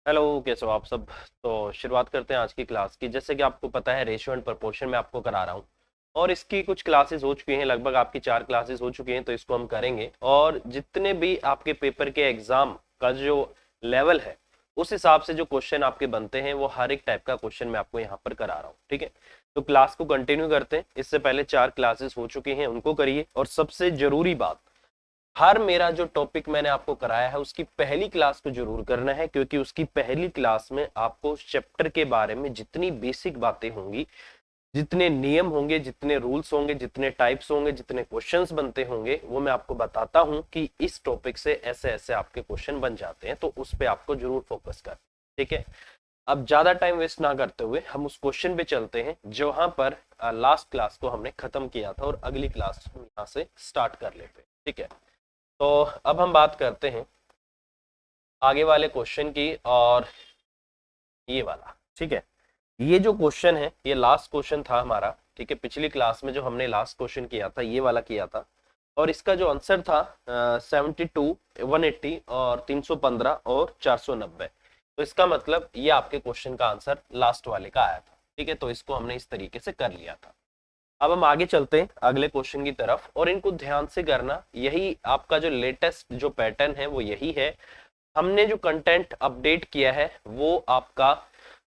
Hello, कैसे हो आप सब। तो शुरुआत करते हैं आज की क्लास की। जैसे कि आपको पता है, रेशियो एंड प्रोपोर्शन में आपको करा रहा हूँ और इसकी कुछ क्लासेस हो चुकी हैं, लगभग आपकी 4 क्लासेस हो चुकी हैं। तो इसको हम करेंगे और जितने भी आपके पेपर के एग्जाम का जो लेवल है उस हिसाब से जो क्वेश्चन आपके बनते हैं वो हर एक टाइप का क्वेश्चन मैं आपको यहाँ पर करा रहा हूँ। ठीक है, तो क्लास को कंटिन्यू करते हैं। इससे पहले 4 क्लासेस हो चुकी हैं, उनको करिए। और सबसे जरूरी बात, हर मेरा जो टॉपिक मैंने आपको कराया है उसकी पहली क्लास को जरूर करना है, क्योंकि उसकी पहली क्लास में आपको चैप्टर के बारे में जितनी बेसिक बातें होंगी, जितने नियम होंगे, जितने रूल्स होंगे, जितने टाइप्स होंगे, जितने क्वेश्चंस बनते होंगे, वो मैं आपको बताता हूं कि इस टॉपिक से ऐसे ऐसे आपके क्वेश्चन बन जाते हैं। तो उस पर आपको जरूर फोकस कर। ठीक है, अब ज्यादा टाइम वेस्ट ना करते हुए हम उस क्वेश्चन पे चलते हैं जहां पर लास्ट क्लास को हमने खत्म किया था, और अगली क्लास हम यहाँ से स्टार्ट कर लेते हैं। ठीक है, तो अब हम बात करते हैं आगे वाले क्वेश्चन की, और ये वाला। ठीक है, ये जो क्वेश्चन है ये लास्ट क्वेश्चन था हमारा। ठीक है, पिछली क्लास में जो हमने लास्ट क्वेश्चन किया था ये वाला किया था, और इसका जो आंसर था 72, 180 और 315 और 490। तो इसका मतलब ये आपके क्वेश्चन का आंसर लास्ट वाले का आया था। ठीक है, तो इसको हमने इस तरीके से कर लिया था। अब हम आगे चलते हैं अगले क्वेश्चन की तरफ, और इनको ध्यान से करना। यही आपका जो लेटेस्ट जो पैटर्न है वो यही है। हमने जो कंटेंट अपडेट किया है वो आपका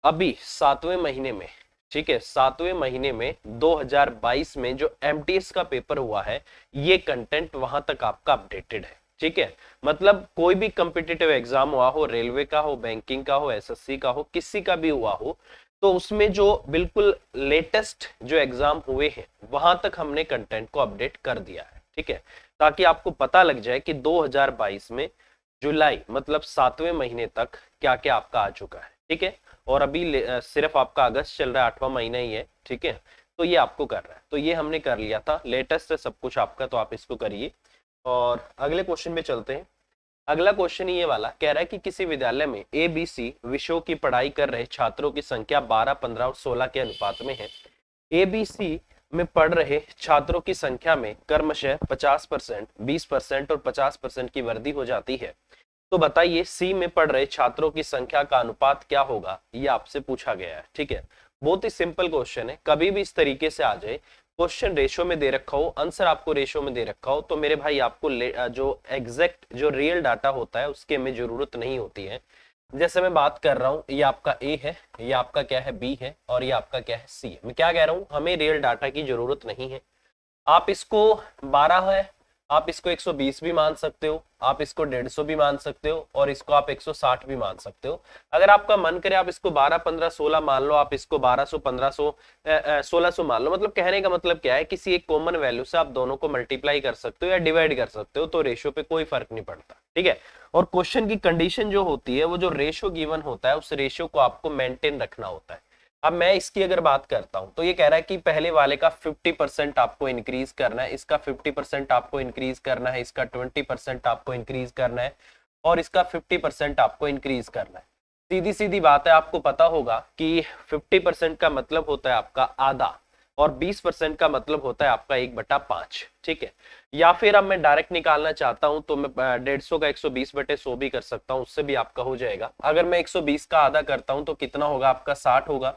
अभी 7वें महीने में, ठीक है, 7वें महीने में 2022 में जो एमटीएस का पेपर हुआ है, ये कंटेंट वहां तक आपका अपडेटेड है। ठीक है, मतलब कोई भी कंपिटिटिव एग्जाम हुआ हो, रेलवे का हो, बैंकिंग का हो, एसएससी का हो, किसी का भी हुआ हो, तो उसमें जो बिल्कुल लेटेस्ट जो एग्जाम हुए हैं वहां तक हमने कंटेंट को अपडेट कर दिया है। ठीक है, ताकि आपको पता लग जाए कि 2022 में जुलाई मतलब 7वें महीने तक क्या क्या आपका आ चुका है। ठीक है, और अभी सिर्फ आपका अगस्त चल रहा है, 8वां महीना ही है। ठीक है, तो ये आपको कर रहा है, तो ये हमने कर लिया था, लेटेस्ट है सब कुछ आपका, तो आप इसको करिए। और अगले क्वेश्चन पे चलते हैं। अगला क्वेश्चन ये वाला कह रहा है कि किसी विद्यालय में ए बी सी विषयों की पढ़ाई कर रहे छात्रों की संख्या 12, 15 और 16 के अनुपात में है। ए बी सी में पढ़ रहे छात्रों की संख्या में क्रमशः 50%, 20% और 50% की वृद्धि हो जाती है। तो बताइए सी में पढ़ रहे छात्रों की संख्या का अनुपात क्या होगा, ये आपसे पूछा गया है। ठीक है, बहुत ही सिंपल क्वेश्चन है। कभी भी इस तरीके से आ जाए, क्वेश्चन रेशो में दे रखा हो, आंसर आपको रेशो में दे रखा हो, तो मेरे भाई आपको जो एग्जैक्ट जो रियल डाटा होता है उसके में जरूरत नहीं होती है। जैसे मैं बात कर रहा हूँ, ये आपका ए है, ये आपका क्या है बी है, और ये आपका क्या है सी है। मैं क्या कह रहा हूँ, हमें रियल डाटा की जरूरत नहीं है। आप इसको 12 है, आप इसको 120 भी मान सकते हो, आप इसको 150 भी मान सकते हो, और इसको आप 160 भी मान सकते हो। अगर आपका मन करे आप इसको 12, 15, 16 मान लो, आप इसको 1200, 1500, 1600 मान लो। मतलब कहने का मतलब क्या है, किसी एक कॉमन वैल्यू से आप दोनों को मल्टीप्लाई कर सकते हो या डिवाइड कर सकते हो, तो रेशियो पे कोई फर्क नहीं पड़ता। ठीक है, और क्वेश्चन की कंडीशन जो होती है, वो जो रेशियो गिवन होता है उस रेशियो को आपको मेंटेन रखना होता है। अब मैं इसकी अगर बात करता हूं, तो ये कह रहा है कि पहले वाले का 50% आपको इंक्रीज करना है, इसका 50% आपको इंक्रीज करना है, इसका 20% आपको इंक्रीज करना है, और इसका 50% आपको इंक्रीज करना है। सीधी सीधी बात है, आपको पता होगा कि 50% का मतलब होता है आपका आधा, और 20% का मतलब होता है आपका 1/5। ठीक है, या फिर अब मैं डायरेक्ट निकालना चाहता हूं तो मैं 150 का 120/100 भी कर सकता हूं, उससे भी आपका हो जाएगा। अगर मैं 120 का आधा करता हूं तो कितना होगा आपका, 60 होगा।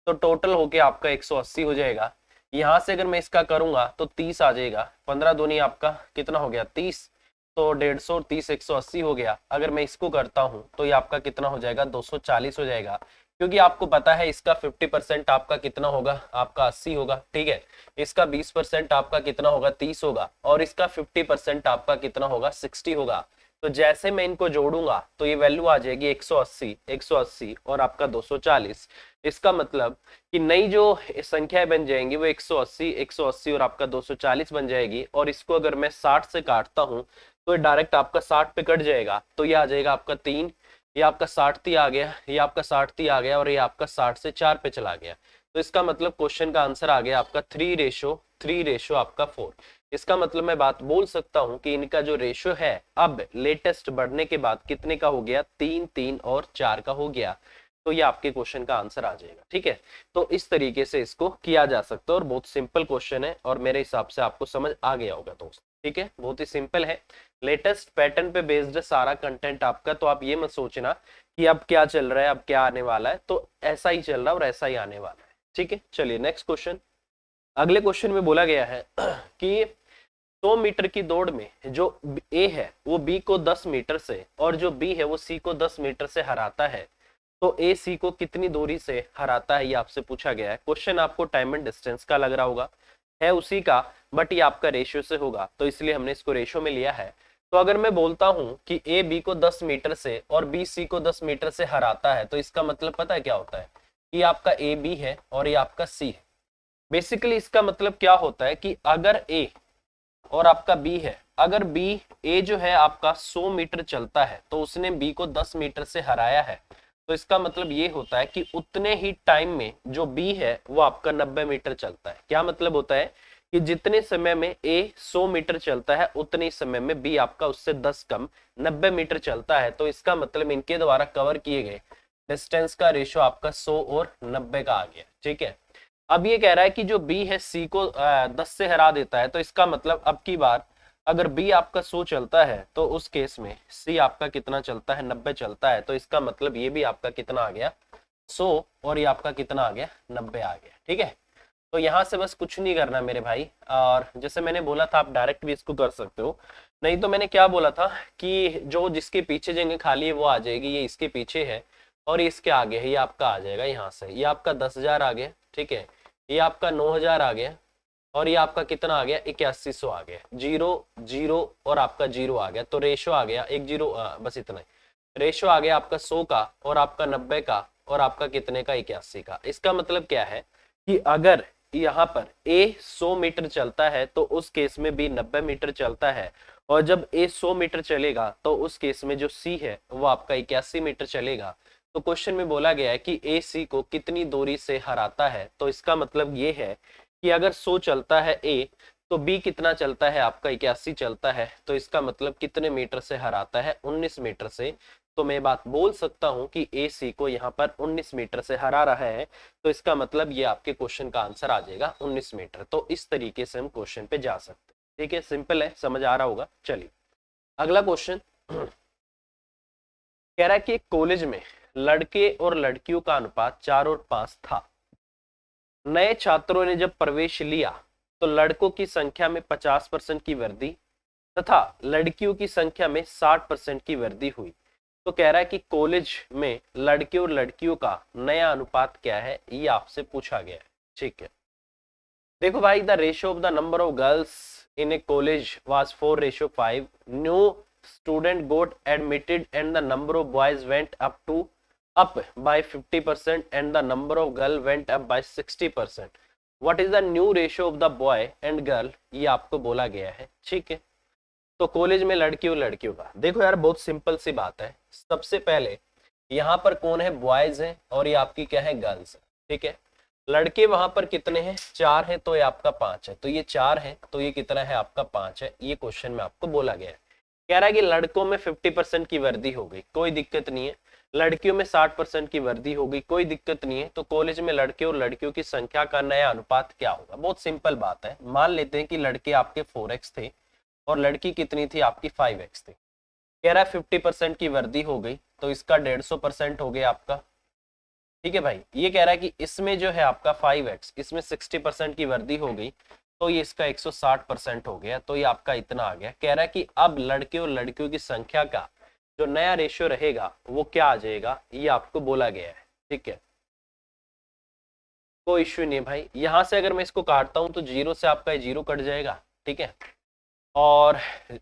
तो टोटल होके आपका 180 हो जाएगा। यहां से अगर मैं इसका करूंगा तो 30 आ जाएगा, 15 दूनी आपका कितना हो गया, 30। तो 150, 30, 180 हो गया। अगर मैं इसको करता हूं तो ये आपका कितना हो जाएगा, 240 हो जाएगा। क्योंकि आपको पता है इसका 50% आपका कितना होगा, आपका 80 होगा। ठीक है, इसका 20% आपका कितना होगा, 30 होगा, और इसका 50% आपका कितना होगा, 60 होगा। तो जैसे मैं इनको जोड़ूंगा तो ये वैल्यू आ जाएगी 180, 180 और आपका 240। इसका मतलब कि नई जो संख्याएं बन जाएंगी वो 180, 180 और आपका 240 बन जाएगी। और इसको अगर मैं 60 से काटता हूं तो ये डायरेक्ट आपका 60 पे कट जाएगा, तो ये आ जाएगा आपका 3। ये आपका 60 आ गया, ये आपका 60 आ गया, और ये आपका 60 से 4 पे चला गया। तो इसका मतलब क्वेश्चन का आंसर आ गया आपका 3:3 आपका 4। इसका मतलब मैं बात बोल सकता हूं कि इनका जो रेशियो है अब लेटेस्ट बढ़ने के बाद कितने का हो गया, 3, 3 और 4 का हो गया। तो ये आपके क्वेश्चन का आंसर आ जाएगा। ठीक है, तो इस तरीके से इसको किया जा सकता है, और बहुत सिंपल क्वेश्चन है, और मेरे हिसाब से आपको समझ आ गया होगा दोस्त। ठीक है, बहुत ही सिंपल है, लेटेस्ट पैटर्न पे बेस्ड सारा कंटेंट आपका। तो आप ये मत सोचना कि अब क्या चल रहा है, अब क्या आने वाला है, तो ऐसा ही चल रहा है और ऐसा ही आने वाला है। ठीक है, चलिए नेक्स्ट क्वेश्चन। अगले क्वेश्चन में बोला गया है कि 100 मीटर की दौड़ में जो ए है वो बी को 10 मीटर से और जो बी है वो सी को 10 मीटर से हराता है, तो ए सी को कितनी दूरी से हराता है, ये आपसे पूछा गया है। क्वेश्चन आपको टाइम एंड डिस्टेंस का लग रहा होगा, है उसी का, बट ये आपका रेशियो से होगा, तो इसलिए हमने इसको रेशियो में लिया है। तो अगर मैं बोलता हूं कि ए बी को 10 मीटर से और बी सी को 10 मीटर से हराता है, तो इसका मतलब पता है क्या होता है, ये आपका ए बी है और ये आपका सी है। बेसिकली इसका मतलब क्या होता है कि अगर ए और आपका बी है, अगर बी ए जो है आपका 100 मीटर चलता है तो उसने बी को 10 मीटर से हराया है, तो इसका मतलब ये होता है कि उतने ही टाइम में जो बी है वो आपका 90 मीटर चलता है। क्या मतलब होता है कि जितने समय में ए 100 मीटर चलता है उतने ही समय में बी आपका उससे 10 कम 90 मीटर चलता है। तो इसका मतलब इनके द्वारा कवर किए गए डिस्टेंस का रेशियो आपका 100 और 90 का आ गया। ठीक है, अब ये कह रहा है कि जो बी है सी को 10 से हरा देता है, तो इसका मतलब अब की बार अगर बी आपका 100 चलता है तो उस केस में सी आपका कितना चलता है, 90 चलता है। तो इसका मतलब ये भी आपका कितना आ गया, 100, और ये आपका कितना आ गया, 90 आ गया। ठीक है, तो यहाँ से बस कुछ नहीं करना मेरे भाई, और जैसे मैंने बोला था आप डायरेक्ट भी इसको कर सकते हो, नहीं तो मैंने क्या बोला था कि जो जिसके पीछे जगह खाली है वो आ जाएगी, ये इसके पीछे है और ये इसके आगे है, ये आपका आ जाएगा यहाँ से, ये आपका 10,000 आ गया। ठीक है, ये आपका 9,000 आ गया और ये आपका कितना आ गया, 8100 आ गया, 0 0 और आपका 0 आ गया, तो रेशो आ गया 1 0, बस इतना ही रेशो आ गया आपका 100 का और आपका 90 का और आपका कितने का, 81 का। इसका मतलब क्या है कि अगर यहाँ पर ए 100 मीटर चलता है तो उस केस में बी 90 मीटर चलता है, और जब ए 100 मीटर चलेगा तो उस केस में जो सी है वो आपका 81 मीटर चलेगा। तो क्वेश्चन में बोला गया है कि ए सी को कितनी दूरी से हराता है, तो इसका मतलब ये है कि अगर 100 चलता है ए तो बी कितना चलता है आपका, 81 चलता है, तो इसका मतलब कितने मीटर से हराता है, 19 मीटर से। तो मैं बात बोल सकता हूं कि ए सी को यहाँ पर 19 मीटर से हरा रहा है, तो इसका मतलब ये आपके क्वेश्चन का आंसर आ जाएगा 19 मीटर। तो इस तरीके से हम क्वेश्चन पे जा सकते हैं। ठीक है, सिंपल है, समझ आ रहा होगा। चलिए अगला क्वेश्चन कह रहा है कि एक कॉलेज में लड़के और लड़कियों का अनुपात 4 और 5 था। नए छात्रों ने जब प्रवेश लिया तो लड़कों की संख्या में 50% की वृद्धि तथा लड़कियों की संख्या में 60% की वृद्धि हुई। तो कह रहा है कि कॉलेज में लड़के और लड़कियों का नया अनुपात क्या है, ये आपसे पूछा गया है। ठीक है, देखो भाई, the ratio of the number of girls in A college was 4:5। New student got admitted and the number of boys went up by 50% and the number of girl went up by 60%. What is the new ratio of the boy and girl, ये आपको बोला गया है। ठीक है, तो college में लड़की और लड़कियों का, देखो यार बहुत सिंपल सी बात है। सबसे पहले यहाँ पर कौन है, बॉयज है और ये आपकी क्या है, गर्ल्स है। ठीक है, लड़के वहां पर कितने हैं, 4 है, तो ये आपका 5 है, तो ये 4 है, तो ये कितना है आपका 5 है। ये क्वेश्चन में आपको बोला गया है। कह रहा है कि लड़कों में 50% की वृद्धि हो गई, कोई दिक्कत नहीं है। लड़कियों में 60% की वृद्धि हो गई, कोई दिक्कत नहीं है। तो कॉलेज में लड़के और लड़कियों की संख्या का नया अनुपात क्या होगा, बहुत सिंपल बात है। मान लेते हैं कि लड़के आपके 4x थे और लड़की कितनी थी आपकी 5x थी। कह रहा है 50% की वृद्धि हो गई, तो इसका 150% हो गया आपका। ठीक है भाई, ये कह रहा है कि इसमें जो है आपका 5x, इसमें 60% की वृद्धि हो गई, तो ये इसका 160% हो गया, तो ये आपका इतना आ गया। कह रहा है कि अब लड़के और लड़कियों की संख्या का जो नया रेशियो रहेगा वो क्या आ जाएगा, ये आपको बोला गया है। ठीक है, कोई इश्यू नहीं है भाई। यहां से अगर मैं इसको काटता हूं तो 0 से आपका 0 कट जाएगा। ठीक है, और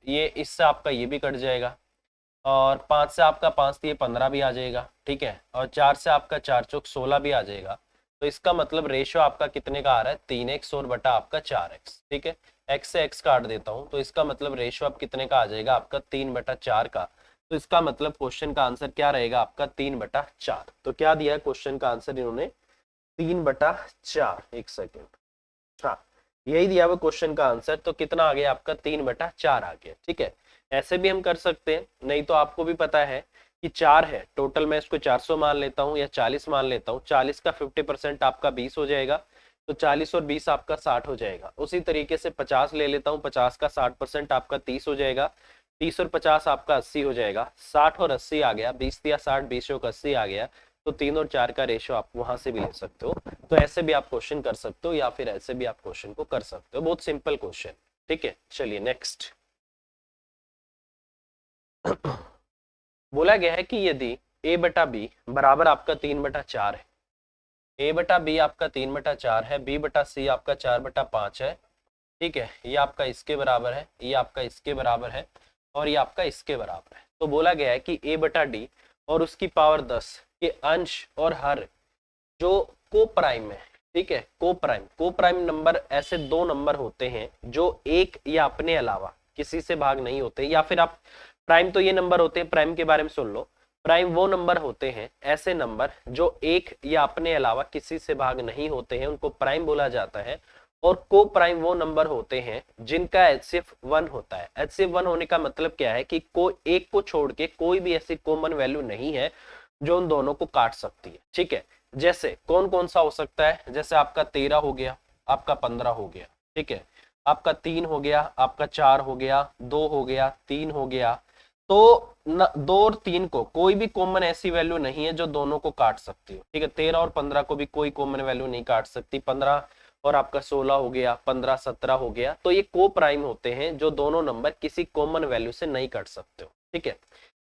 ये इससे आपका ये भी कट जाएगा, और 5 से आपका 5 तो ये 15 भी आ जाएगा। ठीक है, और 4 से आपका 4 चौक 16 भी आ जाएगा। तो इसका मतलब रेशियो आपका कितने का आ रहा है, 3x और बटा आपका 4x। ठीक है, x से x काट देता हूं तो इसका मतलब रेशियो आप कितने का आ जाएगा आपका 3/4 का। तो इसका मतलब क्वेश्चन का आंसर क्या रहेगा आपका 3/4। तो क्या दिया है क्वेश्चन का आंसर इन्होंने, 3/4। एक सेकेंड, हाँ यही दिया हुआ क्वेश्चन का आंसर। तो कितना आ गया आपका 3/4 आ गया। ठीक है, ऐसे भी हम कर सकते हैं, नहीं तो आपको भी पता है कि 4 है टोटल, मैं इसको 400 मान लेता हूँ या 40 मान लेता हूँ। 40 का 50% आपका 20 हो जाएगा, तो 40 और 20 आपका 60 हो जाएगा। उसी तरीके से 50 ले लेता हूँ, 50 का 60% आपका 30 हो जाएगा, 30 और 50 आपका 80 हो जाएगा, 60 और 80 आ गया, 20 या 60, 20 और 80 आ गया, तो 3 और 4 का रेशियो आप वहां से भी ले सकते हो। तो ऐसे भी आप क्वेश्चन कर सकते हो या फिर ऐसे भी आप क्वेश्चन को कर सकते हो, बहुत सिंपल क्वेश्चन। ठीक है, चलिए नेक्स्ट। बोला गया है कि यदि a बटा बी बराबर आपका 3/4 है, a बटा बी आपका 3/4 है, b बटा सी आपका 4/5 है, ठीक है, ये आपका इसके बराबर है, ये आपका इसके बराबर है, और ये आपका इसके बराबर है। तो बोला गया है कि a बटा डी और उसकी पावर 10 के अंश और हर जो को प्राइम है, ठीक है, को प्राइम नंबर ऐसे दो नंबर होते हैं जो एक या अपने अलावा किसी से भाग नहीं होते, या फिर आप प्राइम तो ये नंबर होते हैं, प्राइम के बारे में सुन लो, प्राइम वो नंबर होते हैं, ऐसे नंबर जो एक या अपने अलावा किसी से भाग नहीं होते हैं, उनको प्राइम बोला जाता है। और को प्राइम वो नंबर होते हैं जिनका HCF 1 होता है। HCF 1 होने का मतलब क्या है कि एक को छोड़ के कोई भी ऐसी कॉमन वैल्यू नहीं है जो उन दोनों को काट सकती है। ठीक है, जैसे कौन कौन सा हो सकता है, जैसे आपका 13 हो गया, आपका 15 हो गया, ठीक है, आपका 3 हो गया, आपका 4 हो गया, 2 हो गया, 3 हो गया। तो 2 और 3 को कोई भी कॉमन ऐसी वैल्यू नहीं है जो दोनों को काट सकती हो। ठीक है, 13 और 15 को भी कोई कॉमन वैल्यू नहीं काट सकती, 15 और आपका 16 हो गया, 15 17 हो गया। तो ये को प्राइम होते हैं जो दोनों नंबर किसी कॉमन वैल्यू से नहीं काट सकते हो। ठीक है,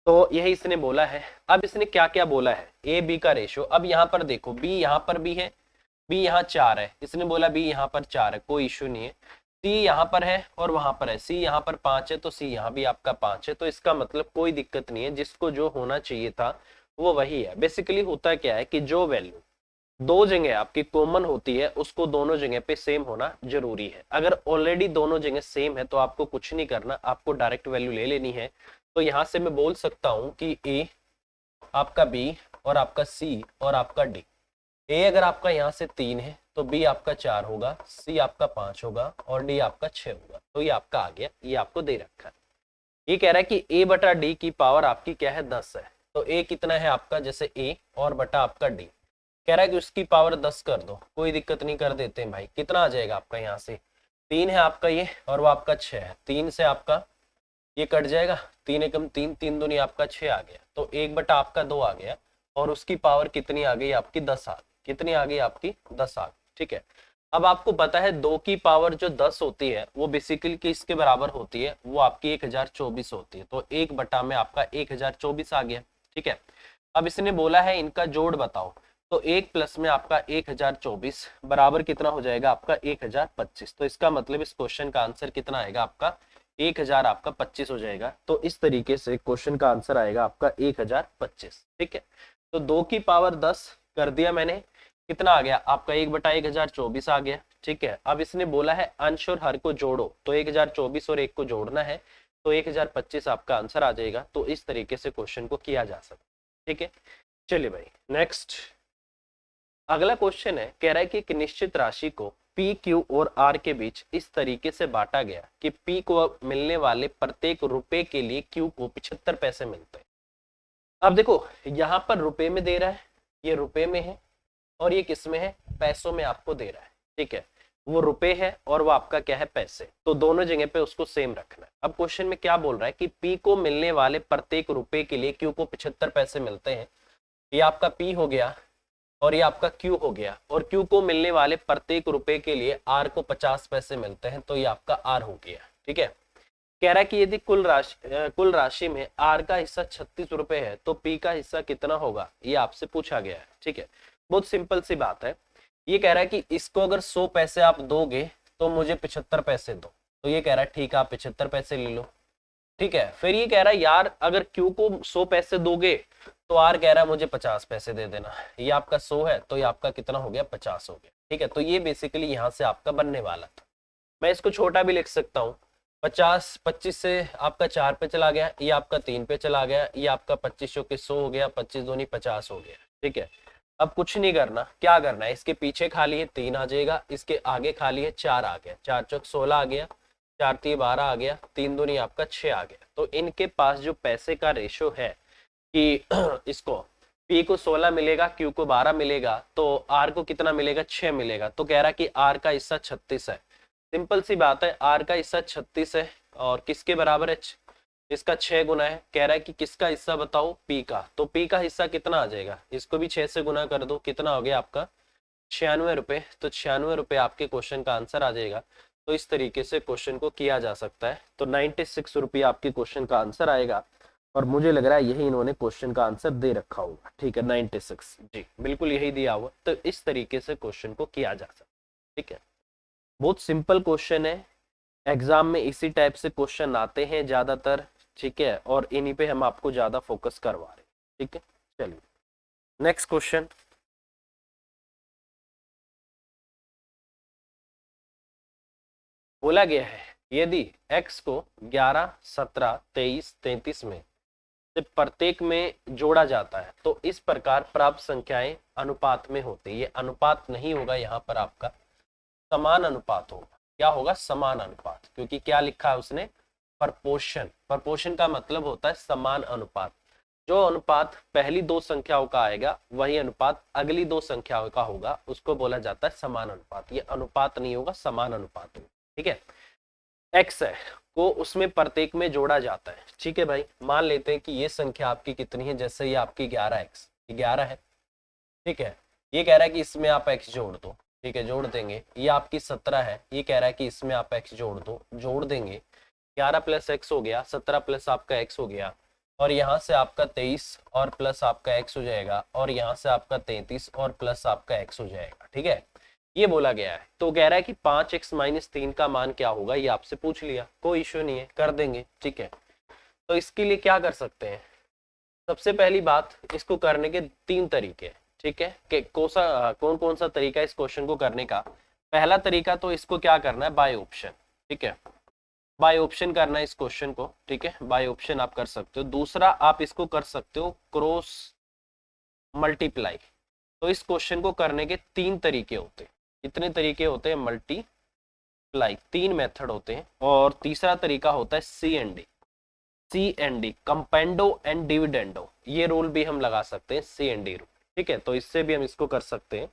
तो यही इसने बोला है। अब इसने क्या क्या बोला है, ए बी का रेशियो। अब यहाँ पर देखो, बी यहाँ पर भी है, बी यहाँ 4 है, इसने बोला बी यहाँ पर 4 है, कोई इश्यू नहीं है। सी यहाँ पर है और वहां पर है, सी यहाँ पर 5 है, तो सी यहाँ भी आपका 5 है। तो इसका मतलब कोई दिक्कत नहीं है, जिसको जो होना चाहिए था वो वही है। बेसिकली होता क्या है कि जो वैल्यू दो जगह आपकी कॉमन होती है उसको दोनों जगह पे सेम होना जरूरी है। अगर ऑलरेडी दोनों जगह सेम है तो आपको कुछ नहीं करना, आपको डायरेक्ट वैल्यू ले लेनी है। तो यहां से मैं बोल सकता हूं कि ए आपका बी और आपका सी और आपका डी। ए अगर आपका यहाँ से 3 है तो बी आपका 4 होगा, सी आपका 5 होगा और डी आपका 6 होगा। तो ये आपका आ गया, ये आपको दे रखा है। ये कह रहा है कि ए बटा डी की पावर आपकी क्या है, 10 है। तो ए कितना है आपका, जैसे ए और बटा आपका डी, कह रहा है कि उसकी पावर 10 कर दो, कोई दिक्कत नहीं, कर देते हैं भाई। कितना आ जाएगा आपका, यहाँ से 3 है आपका ये और वो आपका 6 है, 3 से आपका ये कट जाएगा, 3 एकम 3, 3 दूनी आपका 6 आ गया, तो 1 बटा आपका 2 आ गया। और उसकी पावर कितनी आ गई आपकी, 10 आ गई। कितनी आ गई आपकी, 10 आ गई। ठीक है, अब आपको पता है 2 की पावर जो 10 होती है वो बेसिकली किसके बराबर होती है, वो आपकी 1024 होती है। तो 1 बटा में आपका 1024 आ गया। ठीक है, अब इसने बोला है इनका जोड़ बताओ, तो 1 प्लस में आपका 1024 बराबर कितना हो जाएगा आपका 1025। तो इसका मतलब इस क्वेश्चन का आंसर कितना आएगा आपका 1000 आपका 25 हो जाएगा। तो इस तरीके से क्वेश्चन का आंसर आएगा आपका 1025। ठीक है, तो 2 की पावर 10 कर दिया मैंने, कितना आ गया आपका 1 बटा 1024 आ गया। ठीक है, अब इसने बोला है अंश और हर को जोड़ो, तो 1024 और 1 को जोड़ना है, तो 1025 आपका आंसर आ जाएगा। तो इस तरीके से क्वेश्चन को किया जा सकता है। ठीक है, चलिए भाई नेक्स्ट अगला क्वेश्चन है, कह रहा है कि एक निश्चित राशि को पी क्यू और आर के बीच इस तरीके से बांटा गया कि पी को मिलने वाले प्रत्येक रुपए के लिए क्यू को 75 पैसे मिलते हैं। अब देखो यहां पर रुपए में दे रहा है, ये रुपए में है, और ये किस में है, पैसों में आपको दे रहा है। ठीक है, वो रुपए है और वो आपका क्या है, पैसे। तो दोनों जगह पे उसको सेम रखना है। अब क्वेश्चन में क्या बोल रहा है कि पी को मिलने वाले प्रत्येक रुपए के लिए क्यू को 75 पैसे मिलते हैं। ये आपका पी हो गया और ये आपका क्यू हो गया, और क्यू को मिलने वाले प्रत्येक रुपए के लिए आर को 50 पैसे मिलते हैं, तो ये आपका आर हो गया। ठीक है, कह रहा है कि यदि कुल राशि में आर का हिस्सा 36 रुपए है तो पी का हिस्सा कितना होगा, ये आपसे पूछा गया है। ठीक है, बहुत सिंपल सी बात है। ये कह रहा है कि इसको अगर 100 पैसे आप दोगे तो मुझे 75 पैसे दो। तो ये कह रहा है ठीक है, आप 75 पैसे ले लो। ठीक है, फिर ये कह रहा है यार अगर क्यू को 100 पैसे दोगे तो आर कह रहा है मुझे 50 पैसे दे देना। ये आपका 100 है तो ये आपका कितना हो गया, 50 हो गया। ठीक है, तो ये बेसिकली यहां से आपका बनने वाला था। मैं इसको छोटा भी लिख सकता हूँ, 50 25 से आपका 4 पे चला गया, ये आपका 3 पे चला गया, ये आपका 25 के 100 हो गया, 25 दूनी 50 हो गया। ठीक है, अब कुछ नहीं करना, क्या करना है, इसके पीछे खाली है 3 आ जाएगा, इसके आगे खाली है 4 आ गया, 4 चौक 16 आ गया, 4 3 12 आ गया, 3 दूनी आपका 6 आ गया। तो इनके पास जो पैसे का रेशो है कि इसको P को 16 मिलेगा, Q को 12 मिलेगा, तो R को कितना मिलेगा, 6 मिलेगा। तो कह रहा कि R का हिस्सा 36 है। सिंपल सी बात है, R का हिस्सा 36 है और किसके बराबर है, इसका 6 गुना है। कह रहा है कि किसका हिस्सा बताओ, P का। तो P का हिस्सा कितना आ जाएगा, इसको भी 6 से गुना कर दो, कितना हो गया आपका 96 रुपए। तो 96 रुपए आपके क्वेश्चन का आंसर आ जाएगा। तो इस तरीके से क्वेश्चन को किया जा सकता है। तो 96 रुपये आपके क्वेश्चन का आंसर आएगा और मुझे लग रहा है यही इन्होंने क्वेश्चन का आंसर दे रखा होगा। ठीक है, 96 जी बिल्कुल यही दिया हुआ। तो इस तरीके से क्वेश्चन को किया जा सकता है। ठीक है, बहुत सिंपल क्वेश्चन है, एग्जाम में इसी टाइप से क्वेश्चन आते हैं ज्यादातर। ठीक है, और इन्हीं पे हम आपको ज्यादा फोकस करवा रहे हैं। ठीक है, चलिए नेक्स्ट क्वेश्चन। बोला गया है यदि x को 11, 17, 23, 33 में से प्रत्येक में जोड़ा जाता है तो इस प्रकार प्राप्त संख्याएं अनुपात में होती है। ये अनुपात नहीं होगा, यहाँ पर आपका समान अनुपात होगा। क्या होगा, समान अनुपात, क्योंकि क्या लिखा है उसने, प्रपोर्शन। प्रपोर्शन का मतलब होता है समान अनुपात। जो अनुपात पहली दो संख्याओं का आएगा वही अनुपात अगली दो संख्याओं का होगा, उसको बोला जाता है समान अनुपात। ये अनुपात नहीं होगा, समान अनुपात होगा। ठीक है, x है को उसमें प्रत्येक में जोड़ा जाता है। ठीक है भाई, मान लेते हैं कि ये संख्या आपकी कितनी है, जैसे ये आपकी 11x, 11 है। ठीक है, ये कह रहा है कि इसमें आप x जोड़ दो। ठीक है, जोड़ देंगे। ये आपकी 17 है, ये कह रहा है कि इसमें आप x जोड़ दो, जोड़ देंगे। 11 प्लस x हो गया, 17 प्लस आपका x हो गया, और यहाँ से आपका 23 और प्लस आपका x हो जाएगा, और यहाँ से आपका 33 और प्लस आपका x हो जाएगा। ठीक है, ये बोला गया है। तो कह रहा है कि 5x माइनस 3 का मान क्या होगा, ये आपसे पूछ लिया, कोई इश्यू नहीं है, कर देंगे। ठीक है, तो इसके लिए क्या कर सकते हैं, सबसे पहली बात, इसको करने के 3 तरीके हैं। ठीक है, कि कौन कौन सा तरीका है इस क्वेश्चन को करने का। पहला तरीका तो इसको क्या करना है, बाय ऑप्शन। ठीक है, बाय ऑप्शन करना है इस क्वेश्चन को। ठीक है, बाय ऑप्शन आप कर सकते हो। दूसरा, आप इसको कर सकते हो क्रॉस मल्टीप्लाई। तो इस क्वेश्चन को करने के 3 तरीके होते हैं। कितने तरीके होते हैं, मल्टीप्लाई, 3 मेथड होते हैं। और तीसरा तरीका होता है CND, CND कंपेंडो एंड डिविडेंडो। ये रूल भी हम लगा सकते हैं, CND रूल। ठीक है, तो इससे भी हम इसको कर सकते हैं।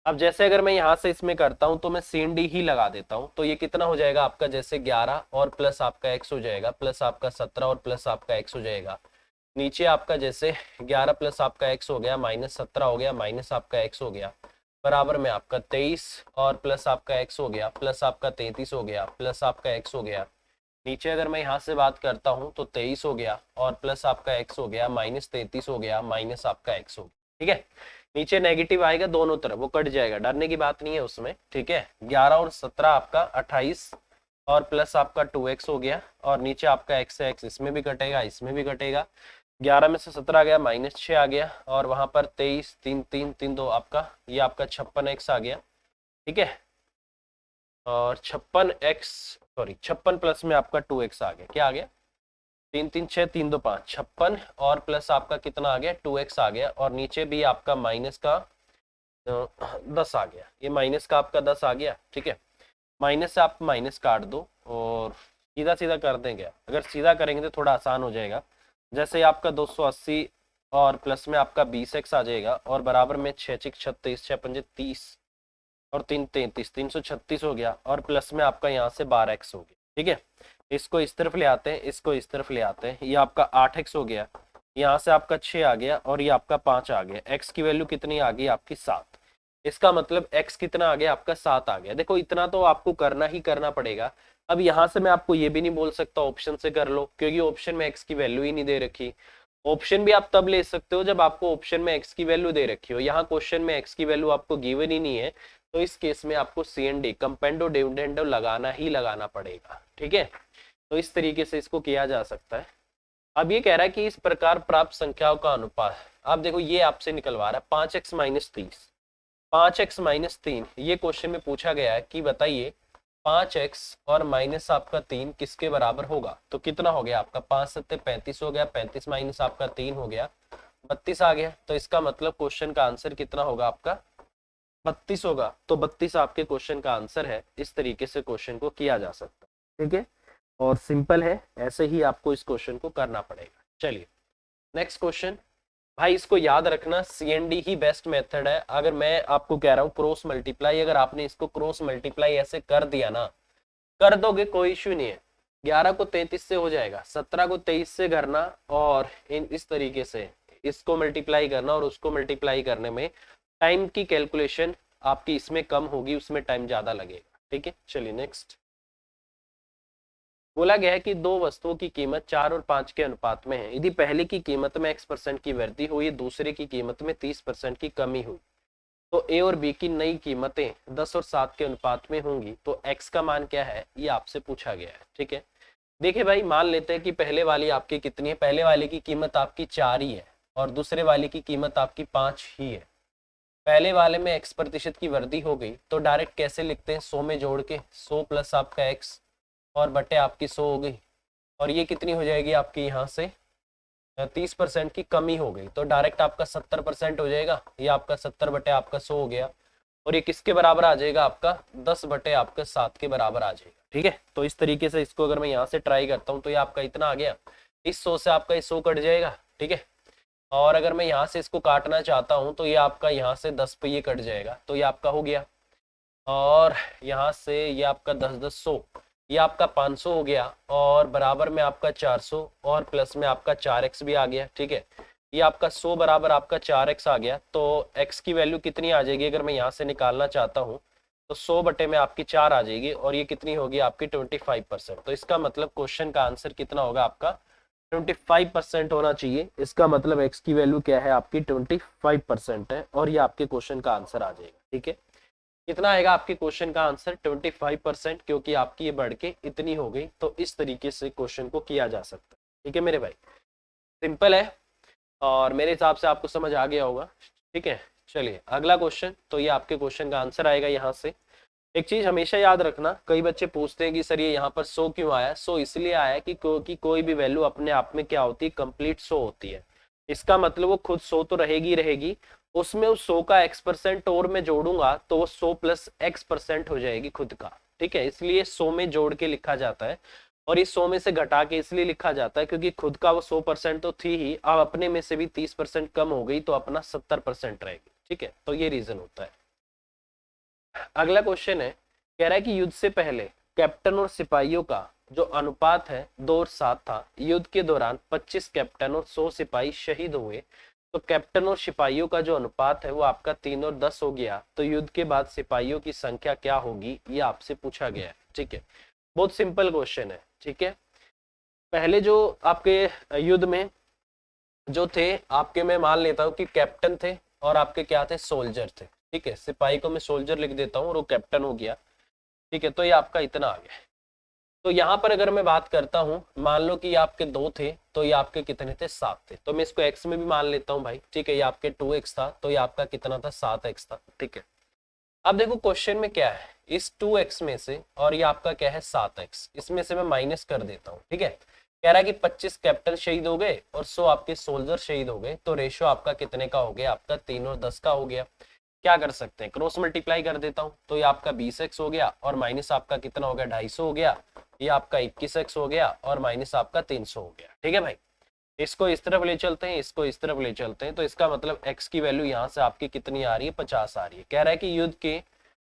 अब जैसे अगर मैं यहाँ से इसमें करता हूँ तो मैं CND ही लगा देता हूँ। तो ये कितना हो जाएगा आपका, जैसे 11 और प्लस आपका x हो जाएगा, प्लस आपका 17 और प्लस आपका x हो जाएगा। नीचे आपका जैसे 11 प्लस आपका x हो गया, माइनस 17 हो गया, माइनस आपका x हो गया, बराबर में आपका 23 और प्लस आपका x हो गया, प्लस आपका 33 हो गया, प्लस आपका x हो गया। नीचे अगर मैं यहाँ से बात करता हूँ तो 23 हो गया और प्लस आपका x हो गया, माइनस 33 हो गया, माइनस आपका x हो गया। ठीक है, नीचे नेगेटिव आएगा दोनों तरफ, वो कट जाएगा, डरने की बात नहीं है उसमें। ठीक है, 11 और 17 आपका 28 और प्लस आपका 2x हो गया, और नीचे आपका x है, x इसमें भी कटेगा, इसमें भी कटेगा। 11 में से 17 आ गया, माइनस 6 आ गया, और वहां पर 23, 3 3 3 2 आपका, ये आपका 56x आ गया। ठीक है, और 56 प्लस में आपका 2x आ गया। क्या आ गया, 3 3 6 3 2 5, 56 और प्लस आपका कितना आ गया, 2x आ गया, और नीचे भी आपका माइनस का 10 आ गया। ये माइनस का आपका 10 आ गया। ठीक है, माइनस से आप माइनस काट दो और सीधा सीधा कर देंगे। अगर सीधा करेंगे तो थोड़ा आसान हो जाएगा। जैसे आपका 280 और प्लस में आपका 20x आ जाएगा, और बराबर में 6 6 36, 6 5 30 और 3 33, 336 हो गया, और प्लस में आपका यहाँ से 12x हो गया। ठीक है, इसको इस तरफ ले आते हैं, इसको इस तरफ ले आते हैं। ये आपका 8x हो गया, यहाँ से आपका 6 आ गया, और ये आपका 5 आ गया। x की वैल्यू कितनी आ गई आपकी 7। इसका मतलब x कितना आ गया आपका 7 आ गया। देखो इतना तो आपको करना ही करना पड़ेगा। अब यहाँ से मैं आपको ये भी नहीं बोल सकता ऑप्शन से कर लो, क्योंकि ऑप्शन में x की वैल्यू ही नहीं दे रखी। ऑप्शन भी आप तब ले सकते हो जब आपको ऑप्शन में x की वैल्यू दे रखी हो। यहाँ क्वेश्चन में x की वैल्यू आपको गिवन ही नहीं है, तो इस केस में आपको CND कंपेंडो डिविडेंडो लगाना ही लगाना पड़ेगा। ठीक है, तो इस तरीके से इसको किया जा सकता है। अब ये कह रहा है कि इस प्रकार प्राप्त संख्याओं का अनुपात, आप देखो ये आपसे निकलवा रहा है 5x माइनस 30, 5x माइनस 3। ये क्वेश्चन में पूछा गया है कि बताइए 5x और माइनस आपका 3 किसके बराबर होगा। तो कितना हो गया आपका, 5 7 35 हो गया, 35 माइनस आपका 3 हो गया, 32 आ गया। तो इसका मतलब क्वेश्चन का आंसर कितना होगा आपका, 32 होगा। तो 32 आपके क्वेश्चन का आंसर है। इस तरीके से क्वेश्चन को किया जा सकता है। ठीक है, और सिंपल है, ऐसे ही आपको इस क्वेश्चन को करना पड़ेगा। चलिए नेक्स्ट क्वेश्चन। भाई इसको याद रखना, सीएनडी ही बेस्ट मेथड है। अगर मैं आपको कह रहा हूँ क्रॉस मल्टीप्लाई, अगर आपने इसको क्रॉस मल्टीप्लाई ऐसे कर दिया ना, कर दोगे कोई इश्यू नहीं है। 11 को 33 से हो जाएगा, 17 को 23 से करना, और इस तरीके से इसको मल्टीप्लाई करना, और उसको मल्टीप्लाई करने में टाइम की कैलकुलेशन आपकी इसमें कम होगी, उसमें टाइम ज्यादा लगेगा। ठीक है, चलिए नेक्स्ट। बोला गया है कि दो वस्तुओं की कीमत 4 और 5 के अनुपात में है। यदि पहले की कीमत में x% की वृद्धि हुई, दूसरे की कीमत में 30% की कमी हुई, तो ए और बी की नई कीमतें 10 और 7 के अनुपात में होंगी, तो x का मान क्या है, ये आपसे पूछा गया है। ठीक है, देखिए भाई, मान लेते हैं कि पहले वाली आपकी कितनी है, पहले वाले की कीमत आपकी 4 ही है, और दूसरे वाले की कीमत आपकी 5 ही है। पहले वाले में x% की वृद्धि हो गई, तो डायरेक्ट कैसे लिखते हैं, 100 में जोड़ के, 100 प्लस आपका x और बटे आपकी 100 हो गई, और ये कितनी हो जाएगी आपकी यहाँ से 30% की कमी हो गई, तो डायरेक्ट आपका 70% हो जाएगा। ये आपका 70 बटे आपका 100 हो गया, और ये किसके बराबर आ जाएगा, आपका 10 बटे आपका 7 के बराबर आ जाएगा। ठीक है, तो इस तरीके से इसको अगर मैं यहाँ से ट्राई करता हूँ, तो ये आपका इतना आ गया, इस 100 से आपका ये 100 कट जाएगा। ठीक है, और अगर मैं यहाँ से इसको काटना चाहता हूँ, तो ये आपका यहाँ से 10 पे ये कट जाएगा, तो ये आपका हो गया, और यहाँ से ये आपका 10 10 100, ये आपका 500 हो गया, और बराबर में आपका 400, और प्लस में आपका 4x भी आ गया। ठीक है, ये आपका 100 बराबर आपका 4x आ गया, तो x की वैल्यू कितनी आ जाएगी, अगर मैं यहाँ से निकालना चाहता हूँ, तो 100 बटे में आपकी 4 आ जाएगी, और ये कितनी होगी आपकी 25%। तो इसका मतलब क्वेश्चन का आंसर कितना होगा आपका 25% होना चाहिए। इसका मतलब x की वैल्यू क्या है आपकी 25% है, और ये आपके क्वेश्चन का आंसर आ जाएगा। ठीक है, कितना आएगा आपके क्वेश्चन का आंसर 25%, क्योंकि आपकी ये बढ़ के इतनी हो गई। तो इस तरीके से क्वेश्चन को किया जा सकता है। ठीक है मेरे भाई, सिंपल है, और मेरे हिसाब से आपको समझ आ गया होगा। ठीक है, चलिए अगला क्वेश्चन, तो ये आपके क्वेश्चन का आंसर आएगा यहाँ से। एक चीज हमेशा याद रखना, कई बच्चे पूछते हैं कि सर ये यहाँ पर 100 क्यों आया, 100 इसलिए आया कि कोई भी वैल्यू अपने आप में क्या होती है, कंप्लीट 100 होती है। इसका मतलब वो खुद 100 तो रहेगी रहेगी, उसमें उस 100 का x% और मैं जोड़ूंगा, तो वो 100 प्लस x% हो जाएगी खुद का। ठीक है, इसलिए 100 में जोड़ के लिखा जाता है, और इस 100 में से घटा के इसलिए लिखा जाता है क्योंकि खुद का वो 100% तो थी ही, अब अपने में से भी 30% कम हो गई, तो अपना 70% रहेगी। ठीक है, तो ये रीजन होता है। अगला क्वेश्चन है, कह रहा है कि युद्ध से पहले कैप्टन और सिपाहियों का जो अनुपात है 2 और 7 था, युद्ध के दौरान 25 कैप्टन और 100 सिपाही शहीद हुए, तो कैप्टन और सिपाहियों का जो अनुपात है वो आपका 3 और 10 हो गया, तो युद्ध के बाद सिपाहियों की संख्या क्या होगी, ये आपसे पूछा गया है। ठीक है, बहुत सिंपल क्वेश्चन है। ठीक है, पहले जो आपके युद्ध में जो थे आपके, मैं मान लेता हूँ कि कैप्टन थे, और आपके क्या थे, सोल्जर थे। ठीक है, सिपाही को मैं सोल्जर लिख देता हूँ, और वो कैप्टन हो गया। ठीक है, तो ये आपका इतना आ गया। तो यहाँ पर अगर मैं बात करता हूँ, मान लो कि ये आपके 2 थे, तो ये आपके कितने थे, 7 थे, तो मैं इसको x में भी मान लेता हूँ भाई। ठीक है, ये आपके 2x था, तो ये आपका कितना था, 7x था। ठीक है, अब देखो क्वेश्चन में क्या है, इस 2x में से, और ये आपका क्या है 7x, इसमें से मैं माइनस कर देता हूँ। ठीक है, कह रहा है कि 25 कैप्टन शहीद हो गए और 100 आपके सोल्जर शहीद हो गए, तो रेशियो आपका कितने का हो गया, आपका 3 और 10 का हो गया। क्या कर सकते हैं, क्रॉस मल्टीप्लाई कर देता हूँ, तो ये आपका 20x हो गया, और माइनस आपका कितना हो गया, 250 हो गया, ये आपका 21x हो गया, और माइनस आपका 300 हो गया। ठीक है भाई, इसको इस तरफ ले चलते हैं, इसको इस तरफ ले चलते हैं, तो इसका मतलब x की वैल्यू यहाँ से आपकी कितनी आ रही है, 50 आ रही है। कह रहा है कि युद्ध के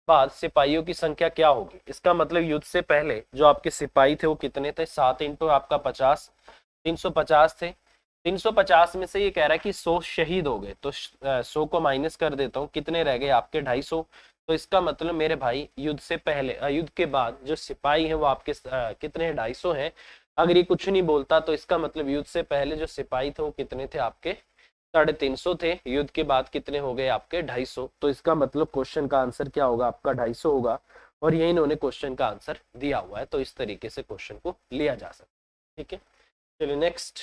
बाद सिपाहियों की संख्या क्या होगी, इसका मतलब युद्ध से पहले जो आपके सिपाही थे वो कितने थे, 7 इंटू आपका 50, 350 थे। 350 में से ये कह रहा है कि 100 शहीद हो गए, तो 100 को माइनस कर देता हूँ, कितने रह गए आपके 250। तो इसका मतलब मेरे भाई युद्ध से पहले युद्ध के बाद जो सिपाही है वो आपके कितने 250 हैं। अगर ये कुछ नहीं बोलता, तो इसका मतलब युद्ध से पहले जो सिपाही थे वो कितने थे आपके 350 थे, युद्ध के बाद कितने हो गए आपके 250। तो इसका मतलब क्वेश्चन का आंसर क्या होगा, आपका 250 होगा, और यही इन्होंने क्वेश्चन का आंसर दिया हुआ है। तो इस तरीके से क्वेश्चन को लिया जा सकता है। ठीक है, चलिए नेक्स्ट।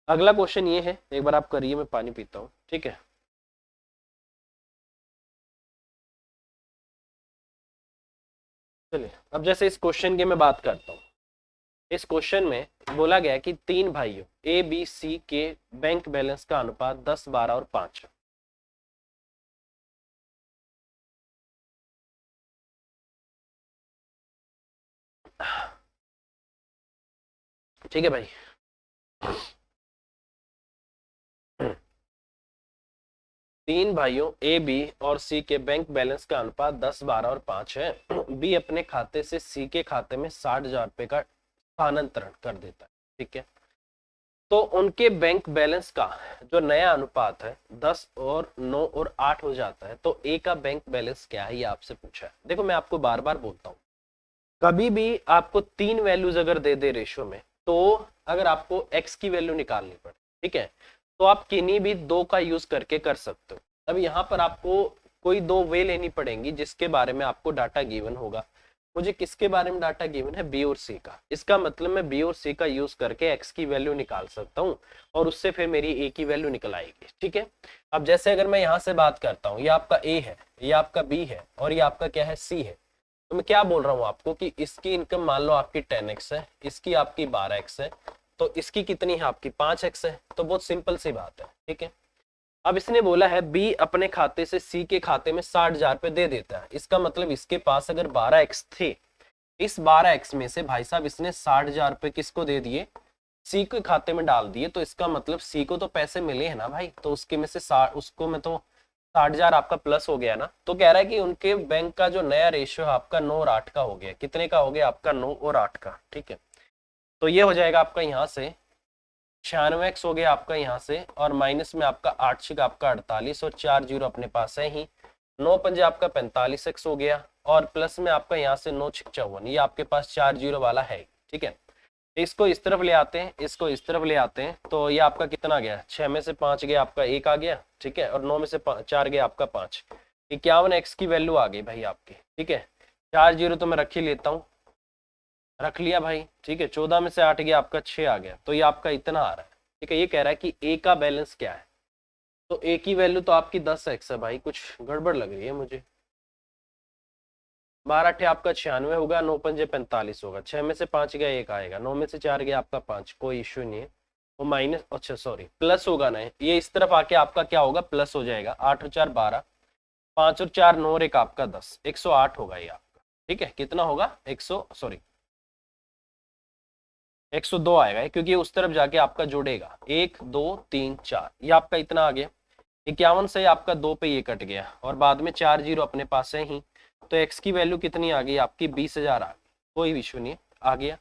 अगला क्वेश्चन ये है, एक बार आप करिए, मैं पानी पीता हूँ। ठीक है, चलिए अब जैसे इस क्वेश्चन की मैं बात करता हूँ। इस क्वेश्चन में बोला गया कि 3 भाइयों ए बी सी के बैंक बैलेंस का अनुपात 10 12 और 5। ठीक है भाई, तीन भाइयों ए बी और सी के बैंक बैलेंस का अनुपात 10, 12 और 5 है। बी अपने खाते से सी के खाते में 60,000 रुपए का स्थानांतरण कर देता है, ठीक है। तो उनके बैंक बैलेंस का जो नया अनुपात है 10 और 9 और 8 हो जाता है, तो ए का बैंक बैलेंस क्या है ये आपसे पूछा है। देखो मैं आपको बार बार बोलता हूँ, कभी भी आपको तीन वैल्यूज अगर दे दे रेशियो में, तो अगर आपको एक्स की वैल्यू निकालनी पड़े, ठीक है, तो आप किन्हीं भी दो का यूज करके कर सकते हो। अब यहाँ पर आपको कोई दो वे लेनी पड़ेंगी जिसके बारे में आपको डाटा गिवन होगा। मुझे किसके बारे में डाटा गिवन है? बी और सी का। इसका मतलब मैं बी और सी का यूज करके एक्स की वैल्यू निकाल सकता हूँ और उससे फिर मेरी ए की वैल्यू निकल आएगी, ठीक है। अब जैसे अगर मैं यहाँ से बात करता हूँ, ये आपका ए है, ये आपका बी है और ये आपका क्या है? सी है। तो मैं क्या बोल रहा हूँ आपको कि इसकी इनकम मान लो आपकी 10x है, इसकी आपकी 12x है, तो इसकी कितनी है? आपकी 5x है। तो बहुत सिंपल सी बात है, ठीक है। अब इसने बोला है बी अपने खाते से सी के खाते में 60,000 रुपए दे देता है। इसका मतलब इसके पास अगर 12x थे, इस 12x में से भाई साहब इसने 60,000 रुपए किसको दे दिए? सी के खाते में डाल दिए। तो इसका मतलब सी को तो पैसे मिले हैं ना भाई, तो उसके में से उसको में तो 60,000 आपका प्लस हो गया ना। तो कह रहा है कि उनके बैंक का जो नया रेशियो है आपका 9 और 8 का हो गया। कितने का हो गया? आपका 9 और 8 का, ठीक है। तो ये हो जाएगा आपका यहाँ से 96x हो गया आपका यहाँ से, और माइनस में आपका 8 छिक आपका 48 और 4 जीरो अपने पास है ही, 9 पंजे आपका 45x हो गया, और प्लस में आपका यहाँ से 9 छिक 54, ये आपके पास 4 जीरो वाला है, ठीक है। इसको इस तरफ ले आते हैं, इसको इस तरफ ले आते हैं, तो ये आपका कितना गया? 6 में से 5 गया आपका 1 आ गया, ठीक है, और 9 में से 4 गया आपका 5। 51x की वैल्यू आ गई भाई आपकी, ठीक है। 4 जीरो तो मैं रख ही लेता हूँ, रख लिया भाई, ठीक है। 14 में से 8 गया आपका 6 आ गया, तो ये आपका इतना आ रहा है, ठीक है। ये कह रहा है कि ए का बैलेंस क्या है, तो ए की वैल्यू तो आपकी 10x है भाई, कुछ गड़बड़ लग रही है मुझे। 12 अठे आपका 96 होगा, 9 पंजे 45 होगा, 6 में से 5 गया 1 आएगा, 9 में से 4 गया आपका 5, कोई इश्यू नहीं है। वो माइनस, अच्छा सॉरी प्लस होगा ना, ये इस तरफ आके आपका क्या होगा? प्लस हो जाएगा। 8 और 4 12, 5 और 4 9 और 1 आपका 10, 108 होगा ये आपका, ठीक है। कितना होगा? 102 आएगा, क्योंकि ये उस तरफ जाके आपका जुड़ेगा। 1 2 3 4, ये आपका इतना आ गया। 51 से आपका 2 पे ये कट गया, और बाद में 4 जीरो अपने पास है ही, तो एक्स की वैल्यू कितनी आ गई आपकी? 20,000 आ गई, कोई इशू नहीं आ गया।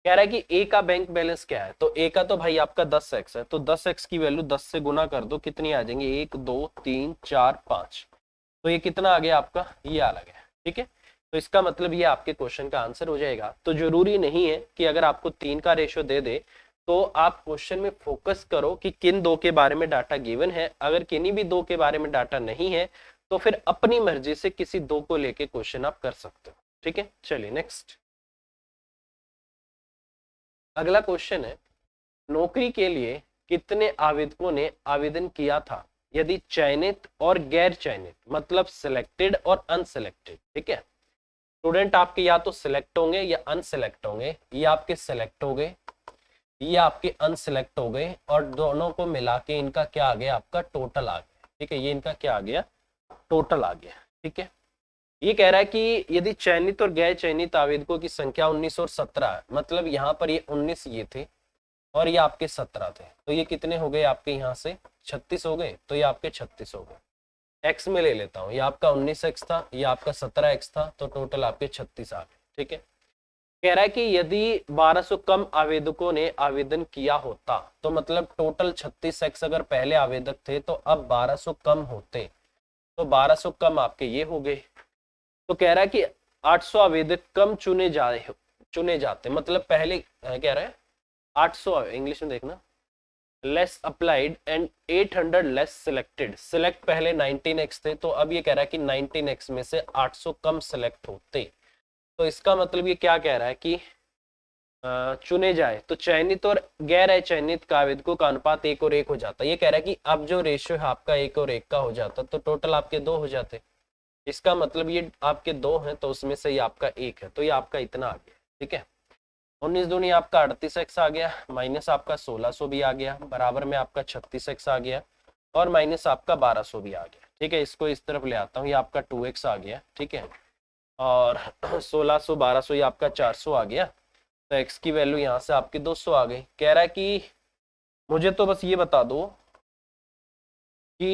कह रहा है कि ए का बैंक बैलेंस क्या है, तो ए का तो भाई आपका 10x है, तो 10x की वैल्यू 10 से गुना कर दो, कितनी आ जाएंगे? 1 2 3 4 5, तो ये कितना आ गया आपका? ये आ गया, ठीक है। तो इसका मतलब ये आपके क्वेश्चन का आंसर हो जाएगा। तो जरूरी नहीं है कि अगर आपको 3 का रेशियो दे दे तो आप क्वेश्चन में फोकस करो कि किन दो के बारे में डाटा गिवन है। अगर किन्हीं भी दो के बारे में डाटा नहीं है तो फिर अपनी मर्जी से किसी दो को लेके क्वेश्चन आप कर सकते हो, ठीक है। चलिए नेक्स्ट, अगला क्वेश्चन है, नौकरी के लिए कितने आवेदकों ने आवेदन किया था यदि चयनित और गैर चयनित, मतलब सिलेक्टेड और अनसिलेक्टेड, ठीक है। स्टूडेंट आपके या तो सिलेक्ट होंगे या अनसिलेक्ट होंगे, ये आपके सिलेक्ट हो गए, ये आपके अनसिलेक्ट हो गए, और दोनों को मिला के इनका क्या आ गया? आपका टोटल आ गया, ठीक है। ये इनका क्या आ गया? टोटल आ गया, ठीक है। ये कह रहा है कि यदि चयनित और गैर चयनित आवेदकों की संख्या 19 और 17 है, मतलब यहाँ पर ये 19 ये थे और ये आपके 17 थे, तो ये कितने हो गए आपके? यहाँ से 36 हो गए, तो ये आपके 36 हो गए। एक्स में ले लेता हूँ, ये आपका 19x था, ये आपका 17x था, तो टोटल आपके 36 आ गए, ठीक है। कह रहा है कि यदि 1200 कम आवेदकों ने आवेदन किया होता, तो मतलब टोटल 36x अगर पहले आवेदक थे तो अब 1200 कम होते, तो 1200 कम आपके ये हो गए। तो कह रहा है कि 800 आवेदक कम चुने जाते, मतलब पहले कह रहा है 800, इंग्लिश में देखना, less applied and 800 less selected. Select पहले 19x थे, तो अब ये कह रहा है कि 19x में से 800 कम सिलेक्ट होते। तो इसका मतलब ये क्या कह रहा है कि चुने जाए तो चयनित और गैर चयनित का आवेदकों का अनुपात 1 और 1 हो जाता है। ये कह रहा है कि अब जो रेशियो है आपका 1 और 1 का हो जाता, तो टोटल आपके 2 हो जाते। इसका मतलब ये आपके 2 हैं, तो उसमें से ये आपका 1 है, तो ये आपका इतना आ गया, ठीक है। 19 दूनी आपका 38x आ गया, माइनस आपका 1600 भी आ गया, बराबर में आपका 36x आ गया, और माइनस आपका 1200 भी आ गया, ठीक है। इसको इस तरफ ले आता हूँ, ये आपका 2x आ गया, ठीक है, और 1600 1200 ये आपका 400 आ गया, तो x की वैल्यू यहाँ से आपकी 200 आ गई। कह रहा है कि मुझे तो बस ये बता दो कि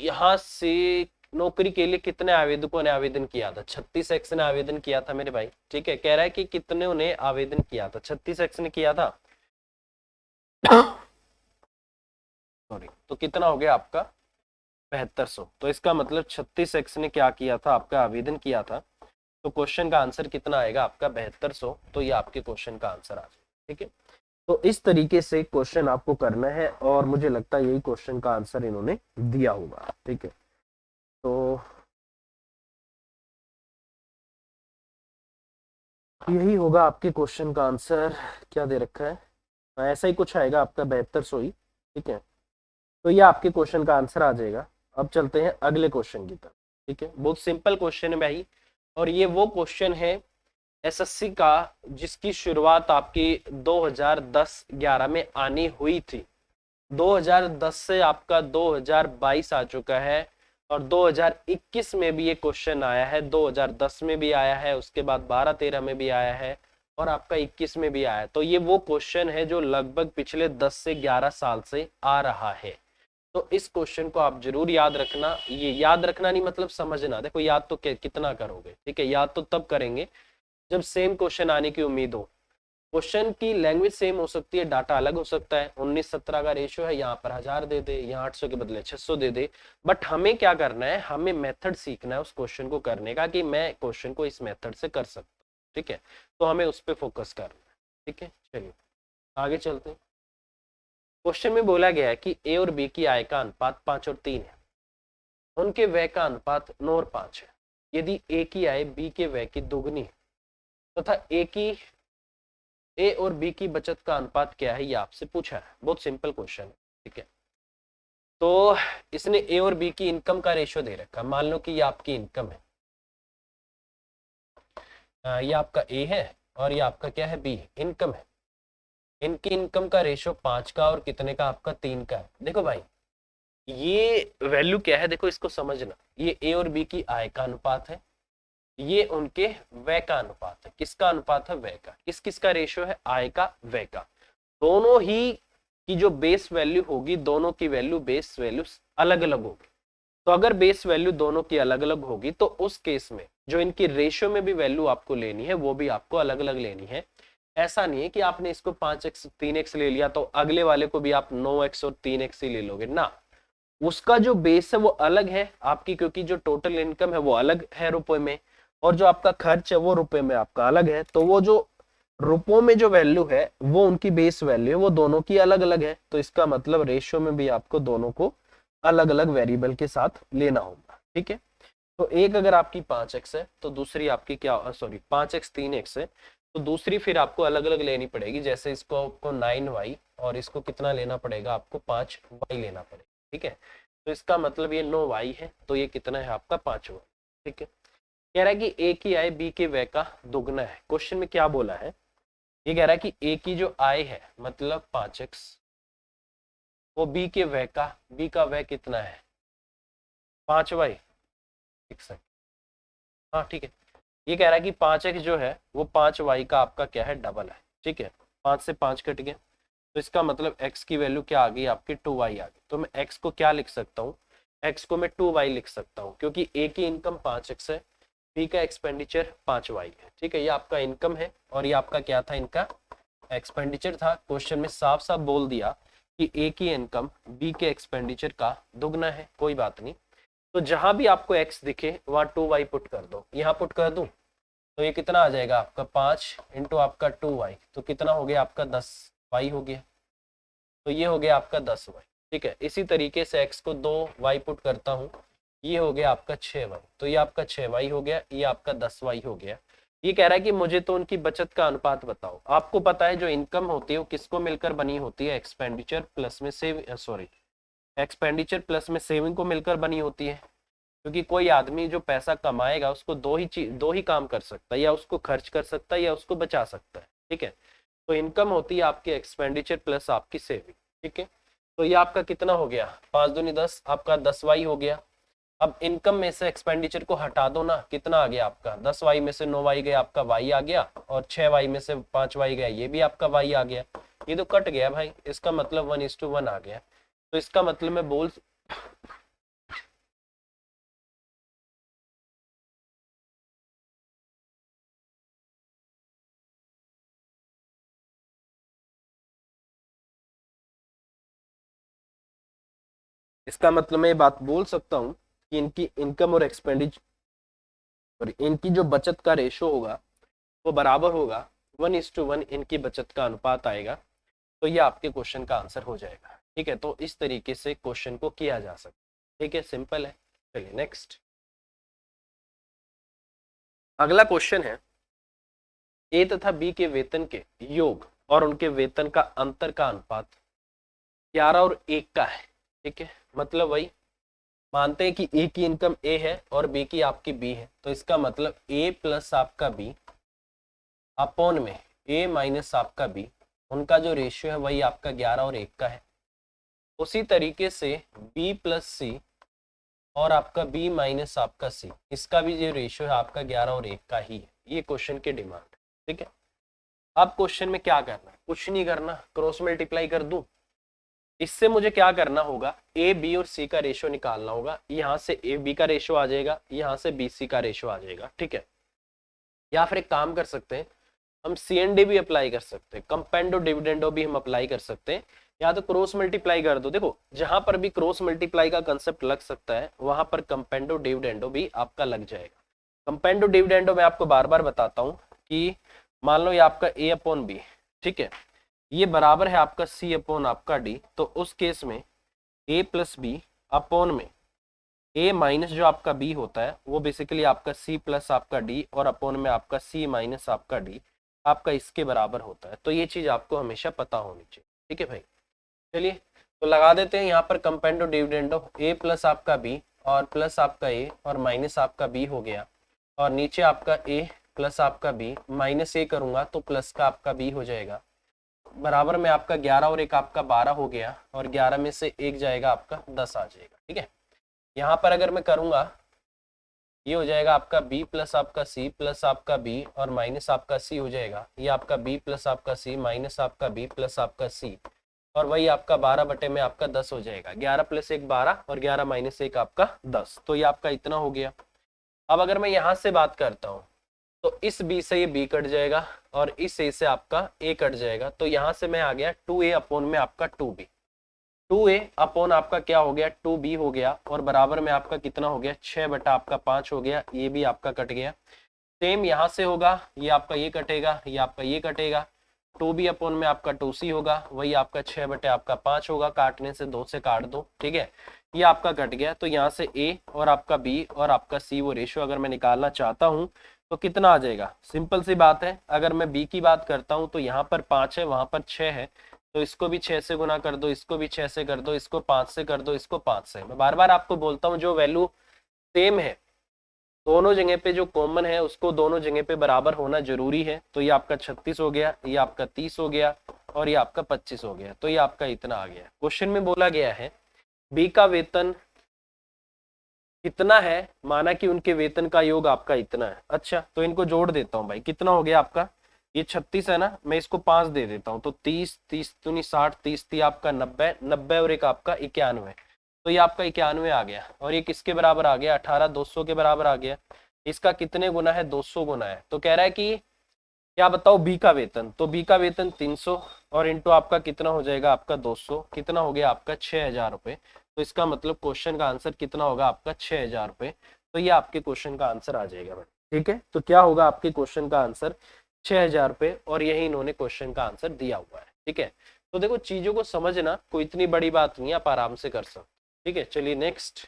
यहाँ से नौकरी के लिए कितने आवेदकों ने आवेदन किया था। 36x ने आवेदन किया था मेरे भाई। ठीक है, कह रहा है कि कितने ने आवेदन किया था। 36x ने किया था, सॉरी, तो कितना हो गया आपका 7200। तो इसका मतलब 36x ने क्या किया था, आपका आवेदन किया था। तो क्वेश्चन का आंसर कितना आएगा आपका 7200। तो ये आपके क्वेश्चन का आंसर आ जाएगा। ठीक है, तो इस तरीके से क्वेश्चन आपको करना है और मुझे लगता है यही क्वेश्चन का आंसर इन्होंने दिया होगा। ठीक है, तो यही होगा आपके क्वेश्चन का आंसर। क्या दे रखा है, ऐसा ही कुछ आएगा आपका 7200 ही। ठीक है, तो ये आपके क्वेश्चन का आंसर आ जाएगा। अब चलते हैं अगले क्वेश्चन की तरफ। ठीक है, बहुत सिंपल क्वेश्चन है भाई, और ये वो क्वेश्चन है एसएससी का जिसकी शुरुआत आपकी 2010-11 में आनी हुई थी। 2010 से आपका 2022 आ चुका है, और 2021 में भी ये क्वेश्चन आया है, 2010 में भी आया है, उसके बाद 12-13 में भी आया है, और आपका 21 में भी आया है। तो ये वो क्वेश्चन है जो लगभग पिछले 10 से 11 साल से आ रहा है। तो इस क्वेश्चन को आप जरूर याद रखना। ये याद रखना नहीं मतलब समझना। देखो याद तो कितना करोगे, ठीक है, याद तो तब करेंगे जब सेम क्वेश्चन आने की उम्मीद हो। क्वेश्चन की लैंग्वेज सेम हो सकती है, डाटा अलग हो सकता है। 19-17 का रेशियो है, यहाँ पर 1000 दे दे, यहाँ 800 के बदले 600 दे दे। बट हमें क्या करना है, हमें मेथड सीखना है उस क्वेश्चन को करने का, कि मैं क्वेश्चन को इस मेथड से कर सकता हूँ। ठीक है, तो हमें उस पर फोकस करना है। ठीक है, चलिए आगे चलते हैं। क्वेश्चन में बोला गया है कि ए और बी की आय का अनुपात 5 और 3 है, उनके व्यय का अनुपात 9 और 5 है। यदि ए की आय बी के व्यय की दोगुनी है तथा ए और बी की बचत का अनुपात क्या है, ये आपसे पूछा है। बहुत सिंपल क्वेश्चन है। ठीक है, तो इसने ए और बी की इनकम का रेशियो दे रखा। मान लो कि ये आपकी इनकम है, ये आपका ए है और ये आपका क्या है, बी इनकम है। इनकी इनकम का रेशियो 5 का और कितने का, आपका 3 का है। देखो भाई ये वैल्यू क्या है, देखो इसको समझना। ये ए और बी की आय का अनुपात है, ये उनके व्यय का अनुपात है। किसका अनुपात है, व्यय का। किस किस का रेशियो है, आय का, व्यय का। दोनों ही की जो बेस वैल्यू होगी, दोनों की वैल्यू बेस वैल्यू अलग अलग होगी। तो अगर बेस वैल्यू दोनों की अलग अलग होगी तो उस केस में जो इनकी रेशियो में भी वैल्यू आपको लेनी है वो भी आपको अलग अलग लेनी है। ऐसा नहीं है कि आपने इसको 5x 3x ले लिया तो अगले वाले को भी आप 9x और 3x ही ले लोगे ना। उसका जो बेस है वो अलग है आपकी, क्योंकि जो टोटल इनकम है वो अलग है रुपए में, और जो आपका खर्च है वो रुपए में आपका अलग है। तो वो जो रुपयों में जो वैल्यू है वो उनकी बेस वैल्यू है, वो दोनों की अलग अलग है। तो इसका मतलब रेशियो में भी आपको दोनों को अलग अलग वेरिएबल के साथ लेना होगा। ठीक है, तो एक अगर आपकी 5x है तो दूसरी आपकी क्या, सॉरी 5x 3x है तो दूसरी फिर आपको अलग अलग लेनी पड़ेगी। जैसे इसको आपको 9y और इसको कितना लेना पड़ेगा, आपको 5y लेना पड़ेगा। ठीक है, तो इसका मतलब ये 9y है तो ये कितना है आपका 5y। ठीक है, कह रहा है कि ए की आय बी के व्यय का दुगना है। क्वेश्चन में क्या बोला है, ये कह रहा है कि ए की जो आय है मतलब 5x, वो बी के व्यय का, बी का व्यय कितना है 5y। एक सेकंड, हाँ ठीक है, ये कह रहा है कि 5x जो है वो 5y का आपका क्या है, डबल है। ठीक है, 5 से 5 कट गया तो इसका मतलब x की वैल्यू क्या आ गई आपकी 2y आ गई। तो मैं x को क्या लिख सकता हूँ, x को मैं 2y लिख सकता हूँ, क्योंकि a की इनकम 5x है, b का एक्सपेंडिचर 5y है। ठीक है, ये आपका इनकम है और ये आपका क्या था, इनका एक्सपेंडिचर था। क्वेश्चन में साफ साफ बोल दिया कि a की इनकम b के एक्सपेंडिचर का दुगना है। कोई बात नहीं, तो जहां भी आपको x दिखे वहां 2y पुट कर दो। यहाँ पुट कर दूं तो ये कितना आ जाएगा आपका 5 इंटू आपका 2y, तो कितना हो गया आपका 10y हो गया। तो ये हो गया आपका 10y। ठीक है, इसी तरीके से x को 2y पुट करता हूँ, ये हो गया आपका 6y। तो ये आपका 6y हो गया, ये आपका 10y हो गया। ये कह रहा है कि मुझे तो उनकी बचत का अनुपात बताओ। आपको पता है जो इनकम होती है वो किसको मिलकर बनी होती है, एक्सपेंडिचर प्लस में सेविंग, सॉरी एक्सपेंडिचर प्लस में सेविंग को मिलकर बनी होती है। क्योंकि कोई आदमी जो पैसा कमाएगा उसको दो ही काम कर सकता है, या उसको खर्च कर सकता है या उसको बचा सकता है। ठीक है, तो इनकम होती है आपकी एक्सपेंडिचर प्लस आपकी सेविंग। ठीक है, तो ये आपका कितना हो गया, 5 दूनी 10, आपका 10y हो गया। अब इनकम में से एक्सपेंडिचर को हटा दो ना, कितना आ गया आपका 10y में से 9y गया, आपका y आ गया, और 6y में से 5y गया, ये भी आपका y आ गया। ये तो कट गया भाई, इसका मतलब 1:1 आ गया। तो इसका मतलब मैं बोल इसका मतलब मैं ये बात बोल सकता हूँ कि इनकी इनकम और एक्सपेंडिचर और इनकी जो बचत का रेशो होगा वो बराबर होगा, 1:1 इनकी बचत का अनुपात आएगा। तो ये आपके क्वेश्चन का आंसर हो जाएगा। ठीक है, तो इस तरीके से क्वेश्चन को किया जा सकता है। ठीक है, सिंपल है। चलिए नेक्स्ट, अगला क्वेश्चन है, ए तथा बी के वेतन के योग और उनके वेतन का अंतर का अनुपात 11 और 1 का है। ठीक है, मतलब वही मानते हैं कि ए की इनकम ए है और बी की आपकी बी है, तो इसका मतलब ए प्लस आपका बी अपॉन में ए माइनस आपका बी, उनका जो रेशियो है वही आपका 11 और 1 का है। उसी तरीके से बी प्लस सी और आपका बी माइनस आपका सी, इसका भी जो रेशियो है आपका 11 और 1 का ही है। ये क्वेश्चन की डिमांड। ठीक है, अब क्वेश्चन में क्या करना है, कुछ नहीं करना, क्रॉस मल्टीप्लाई कर दूं। इससे मुझे क्या करना होगा, ए बी और सी का रेशियो निकालना होगा। यहाँ से ए बी का रेशियो आ जाएगा, यहाँ से बी सी का रेशियो आ जाएगा। ठीक है, या फिर एक काम कर सकते हैं, हम CND भी अप्लाई कर सकते हैं, कंपेंडो डिविडेंडो भी हम अप्लाई कर सकते हैं, या तो क्रॉस मल्टीप्लाई कर दो। देखो जहां पर भी क्रॉस मल्टीप्लाई का कंसेप्ट लग सकता है वहां पर कंपेंडो डिविडेंडो भी आपका लग जाएगा। कंपेंडो डिविडेंडो मैं आपको बार बार बताता हूँ कि मान लो ये आपका ए अपॉन बी, ठीक है, ये बराबर है आपका सी अपॉन आपका डी, तो उस केस में ए प्लस बी अपॉन में ए माइनस जो आपका बी होता है वो बेसिकली आपका सी प्लस आपका डी और अपॉन में आपका सी माइनस आपका डी आपका इसके बराबर होता है। तो ये चीज आपको हमेशा पता होनी चाहिए। ठीक है भाई, चलिए तो लगा देते हैं यहाँ पर कंपेंडो डिविडेंडो, ए प्लस आपका बी और प्लस आपका ए और माइनस आपका बी हो गया, और नीचे आपका ए प्लस आपका बी माइनस ए करूंगा तो प्लस का आपका बी हो जाएगा, बराबर में आपका 11 और एक आपका 12 हो गया, और 11 में से एक जाएगा आपका 10 आ जाएगा। ठीक है, यहाँ पर अगर मैं करूंगा ये हो जाएगा आपका b प्लस आपका c प्लस आपका b और माइनस आपका c हो जाएगा, ये आपका b प्लस आपका c माइनस आपका b प्लस आपका c, और वही आपका 12 बटे में आपका 10 हो जाएगा। 11 प्लस 1 12 और 11 माइनस 1 आपका 10, तो ये आपका इतना हो गया। अब अगर मैं यहाँ से बात करता हूँ तो इस b से ये b कट जाएगा और इस a से आपका a कट जाएगा, तो यहाँ से मैं आ गया 2a अपॉन में आपका 2b, 2a अपॉन आपका क्या हो गया 2b हो गया, और बराबर में आपका कितना हो गया 6 बटा आपका 5 हो गया, ये भी आपका कट गया। सेम यहाँ से होगा, ये आपका ये कटेगा, ये आपका ये कटेगा, 2b अपॉन में आपका 2c होगा, वही आपका 6 बटे आपका 5 होगा, काटने से 2 से काट दो। ठीक है, ये आपका कट गया, तो यहाँ से a और आपका b और आपका c वो रेशियो अगर मैं निकालना चाहता हूँ तो कितना आ जाएगा, सिंपल सी बात है, अगर मैं b की बात करता हूँ तो यहाँ पर 5 है, वहां पर 6 है, तो इसको भी 6 से गुना कर दो, इसको भी 6 से कर दो, इसको 5 से कर दो, इसको 5 से। मैं बार बार आपको बोलता हूँ जो वैल्यू सेम है दोनों जगह पे, जो कॉमन है उसको दोनों जगह पे बराबर होना जरूरी है। तो ये आपका 36 हो गया, ये आपका 30 हो गया और ये आपका 25 हो गया, तो ये आपका इतना आ गया। क्वेश्चन में बोला गया है बी का वेतन कितना है, माना कि उनके वेतन का योग आपका इतना है। अच्छा, तो इनको जोड़ देता हूँ भाई, कितना हो गया आपका, ये 36 है ना, मैं इसको 5 दे देता हूँ, तो 30 30 दूनी 60, 30 थी आपका 90, 90 और एक आपका 91, तो ये आपका 91 आ गया, और ये किसके बराबर आ गया 18 200 के बराबर आ गया। इसका कितने गुना है 200 गुना है, तो कह रहा है कि क्या बताओ बी का वेतन, तो बी का वेतन 300 और इंटू आपका कितना हो जाएगा आपका 200, कितना हो गया आपका 6000 रुपए। तो इसका मतलब क्वेश्चन का आंसर कितना होगा आपका 6000 रुपए। तो ये आपके क्वेश्चन का आंसर आ जाएगा भाई। ठीक है, तो क्या होगा आपके क्वेश्चन का आंसर 6000 रुपए, और यही इन्होंने क्वेश्चन का आंसर दिया हुआ है। ठीक है, तो देखो चीजों को समझना कोई इतनी बड़ी बात नहीं है, आप आराम से कर सकते। ठीक है, चलिए नेक्स्ट,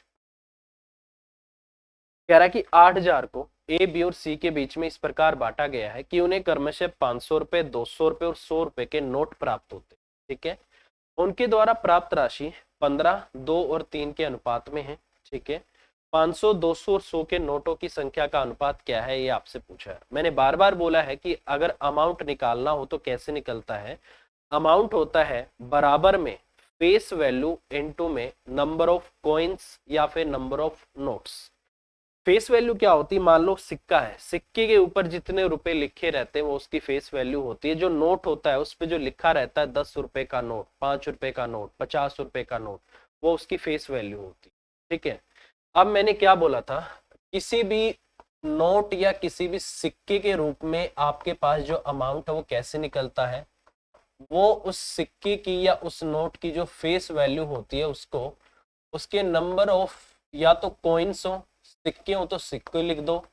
कह रहा है कि 8000 को ए बी और सी के बीच में इस प्रकार बांटा गया है कि उन्हें क्रमशः 500 रुपए 200 रुपए और 100 रुपए के नोट प्राप्त होते। ठीक है, उनके द्वारा प्राप्त राशि 15 2 और 3 के अनुपात में है। ठीक है, 500 200 और 100 के नोटों की संख्या का अनुपात क्या है, ये आपसे पूछा है। मैंने बार बार बोला है कि अगर अमाउंट निकालना हो तो कैसे निकलता है, अमाउंट होता है बराबर में फेस वैल्यू इनटू में नंबर ऑफ कॉइन्स या फिर number of notes. Face value क्या होती है, मान लो सिक्का है, सिक्के के ऊपर जितने रुपए लिखे रहते हैं वो उसकी फेस वैल्यू होती है। जो नोट होता है उस पे जो लिखा रहता है 10 रुपए का नोट, 5 रुपए का नोट, 50 रुपए का नोट, वो उसकी फेस वैल्यू होती है। ठीक है, अब मैंने क्या बोला था, किसी भी नोट या किसी भी सिक्के के रूप में आपके पास जो अमाउंट है वो कैसे निकलता है, वो उस सिक्के की या उस नोट की जो फेस वैल्यू होती है उसको उसके नंबर ऑफ, या तो कॉइन्स हो, सिक्के हो तो सिक्के लिख दो,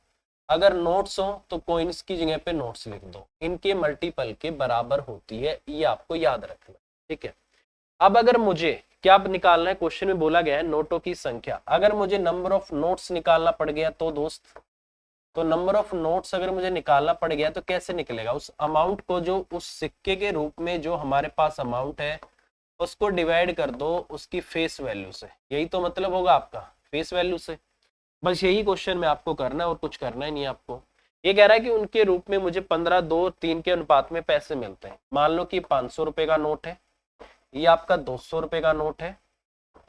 अगर नोट्स हो तो कॉइन्स की जगह पे नोट्स लिख दो, इनके मल्टीपल के बराबर होती है, ये आपको याद रखना। ठीक है, अब अगर मुझे क्या निकालना है, क्वेश्चन में बोला गया है नोटों की संख्या, अगर मुझे नंबर ऑफ नोट्स निकालना पड़ गया तो दोस्त, तो नंबर ऑफ नोट्स अगर मुझे निकालना पड़ गया तो कैसे निकलेगा, उस अमाउंट को जो उस सिक्के के रूप में जो हमारे पास अमाउंट है उसको डिवाइड कर दो उसकी फेस वैल्यू से, यही तो मतलब होगा आपका, फेस वैल्यू से। बस यही क्वेश्चन में आपको करना है और कुछ करना ही नहीं है आपको। ये कह रहा है कि उनके रूप में मुझे 15, 2, 3 के अनुपात में पैसे मिलते हैं। मान लो कि 500 रुपए का नोट है, ये आपका 200 रुपए का नोट है,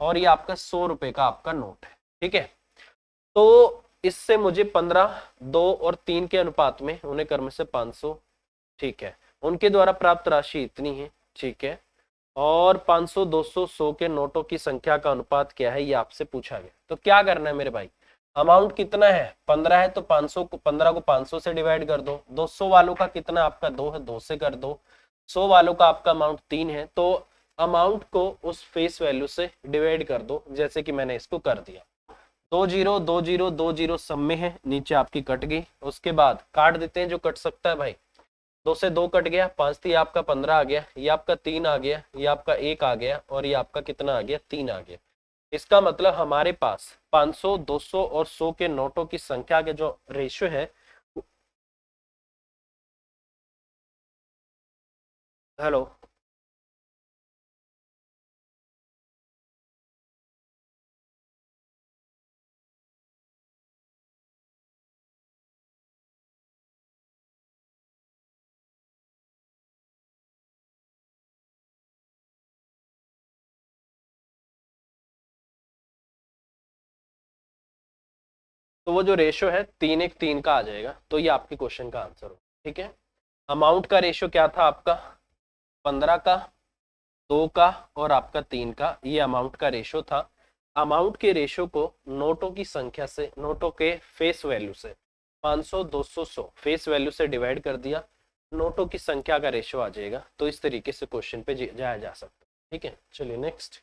और ये आपका 100 रुपए का आपका नोट है। ठीक है, तो इससे मुझे 15, 2 और 3 के अनुपात में उन्हें क्रम से 500, ठीक है, उनके द्वारा प्राप्त राशि इतनी है। ठीक है, और 500, 200, 100 के नोटों की संख्या का अनुपात क्या है ये आपसे पूछा गया। तो क्या करना है मेरे भाई, अमाउंट कितना है, 15 है तो 500 को 15 को 500 से डिवाइड कर दो, 200 वालों का कितना आपका 2 है, 2 से कर दो, 100 वालों का आपका अमाउंट 3 है, तो अमाउंट को उस फेस वैल्यू से डिवाइड कर दो, जैसे कि मैंने इसको कर दिया। 2 जीरो 2 जीरो 2 जीरो सब में है, नीचे आपकी कट गई, उसके बाद काट देते हैं जो कट सकता है भाई, 2 से 2 कट गया, 5 थी आपका 15 आ गया, ये आपका 3 आ गया, ये आपका 1 आ गया, और ये आपका कितना आ गया, 3 आ गया। इसका मतलब हमारे पास 500, 200 और 100 के नोटों की संख्या के जो रेशियो है, हेलो, तो वो जो रेशियो है 3:1:3 का आ जाएगा, तो ये आपके क्वेश्चन का आंसर हो। ठीक है, अमाउंट का रेशियो क्या था आपका, 15 का, 2 का और आपका 3 का, ये अमाउंट का रेशियो था। अमाउंट के रेशियो को नोटों की संख्या से, नोटों के फेस वैल्यू से 500, 200, 100 फेस वैल्यू से डिवाइड कर दिया, नोटों की संख्या का रेशियो आ जाएगा। तो इस तरीके से क्वेश्चन पे जाया जा सकता है। ठीक है, चलिए नेक्स्ट।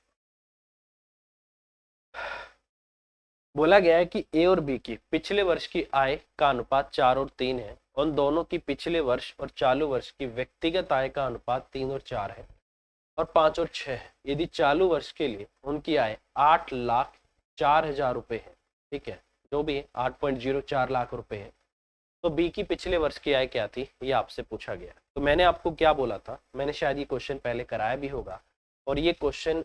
बोला गया है कि ए और बी की पिछले वर्ष की आय का अनुपात 4 और 3 है, उन दोनों की पिछले वर्ष और चालू वर्ष की व्यक्तिगत आय का अनुपात 3 और 4 है, और 5 और 6 है। यदि चालू वर्ष के लिए उनकी आय 8,04,000 रुपए है, ठीक है, जो भी है 8.04 लाख रुपए है, तो बी की पिछले वर्ष की आय क्या थी, ये आपसे पूछा गया। तो मैंने आपको क्या बोला था, मैंने शायद ये क्वेश्चन पहले कराया भी होगा, और ये क्वेश्चन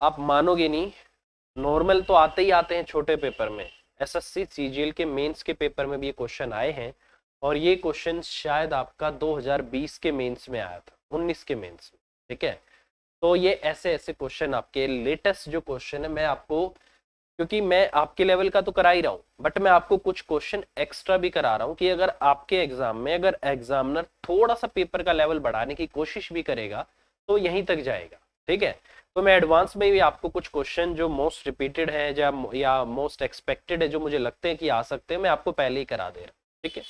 आप मानोगे नहीं, नॉर्मल तो आते ही आते हैं छोटे पेपर में, एसएससी सीजीएल के मेंस के पेपर में भी ये क्वेश्चन आए हैं, और ये क्वेश्चन शायद आपका 2020 के मेंस में आया था, 19 के मेंस में। ठीक है, तो ये ऐसे ऐसे क्वेश्चन आपके लेटेस्ट जो क्वेश्चन है, मैं आपको, क्योंकि मैं आपके लेवल का तो करा ही रहा हूँ, बट मैं आपको कुछ क्वेश्चन एक्स्ट्रा भी करा रहा हूँ कि अगर आपके एग्जाम में अगर एग्जामिनर थोड़ा सा पेपर का लेवल बढ़ाने की कोशिश भी करेगा तो यहीं तक जाएगा। ठीक है, तो मैं एडवांस में भी आपको कुछ क्वेश्चन जो मोस्ट रिपीटेड है या मोस्ट एक्सपेक्टेड है, जो मुझे लगते हैं कि आ सकते हैं, मैं आपको पहले ही करा दे रहा हूँ। ठीक है,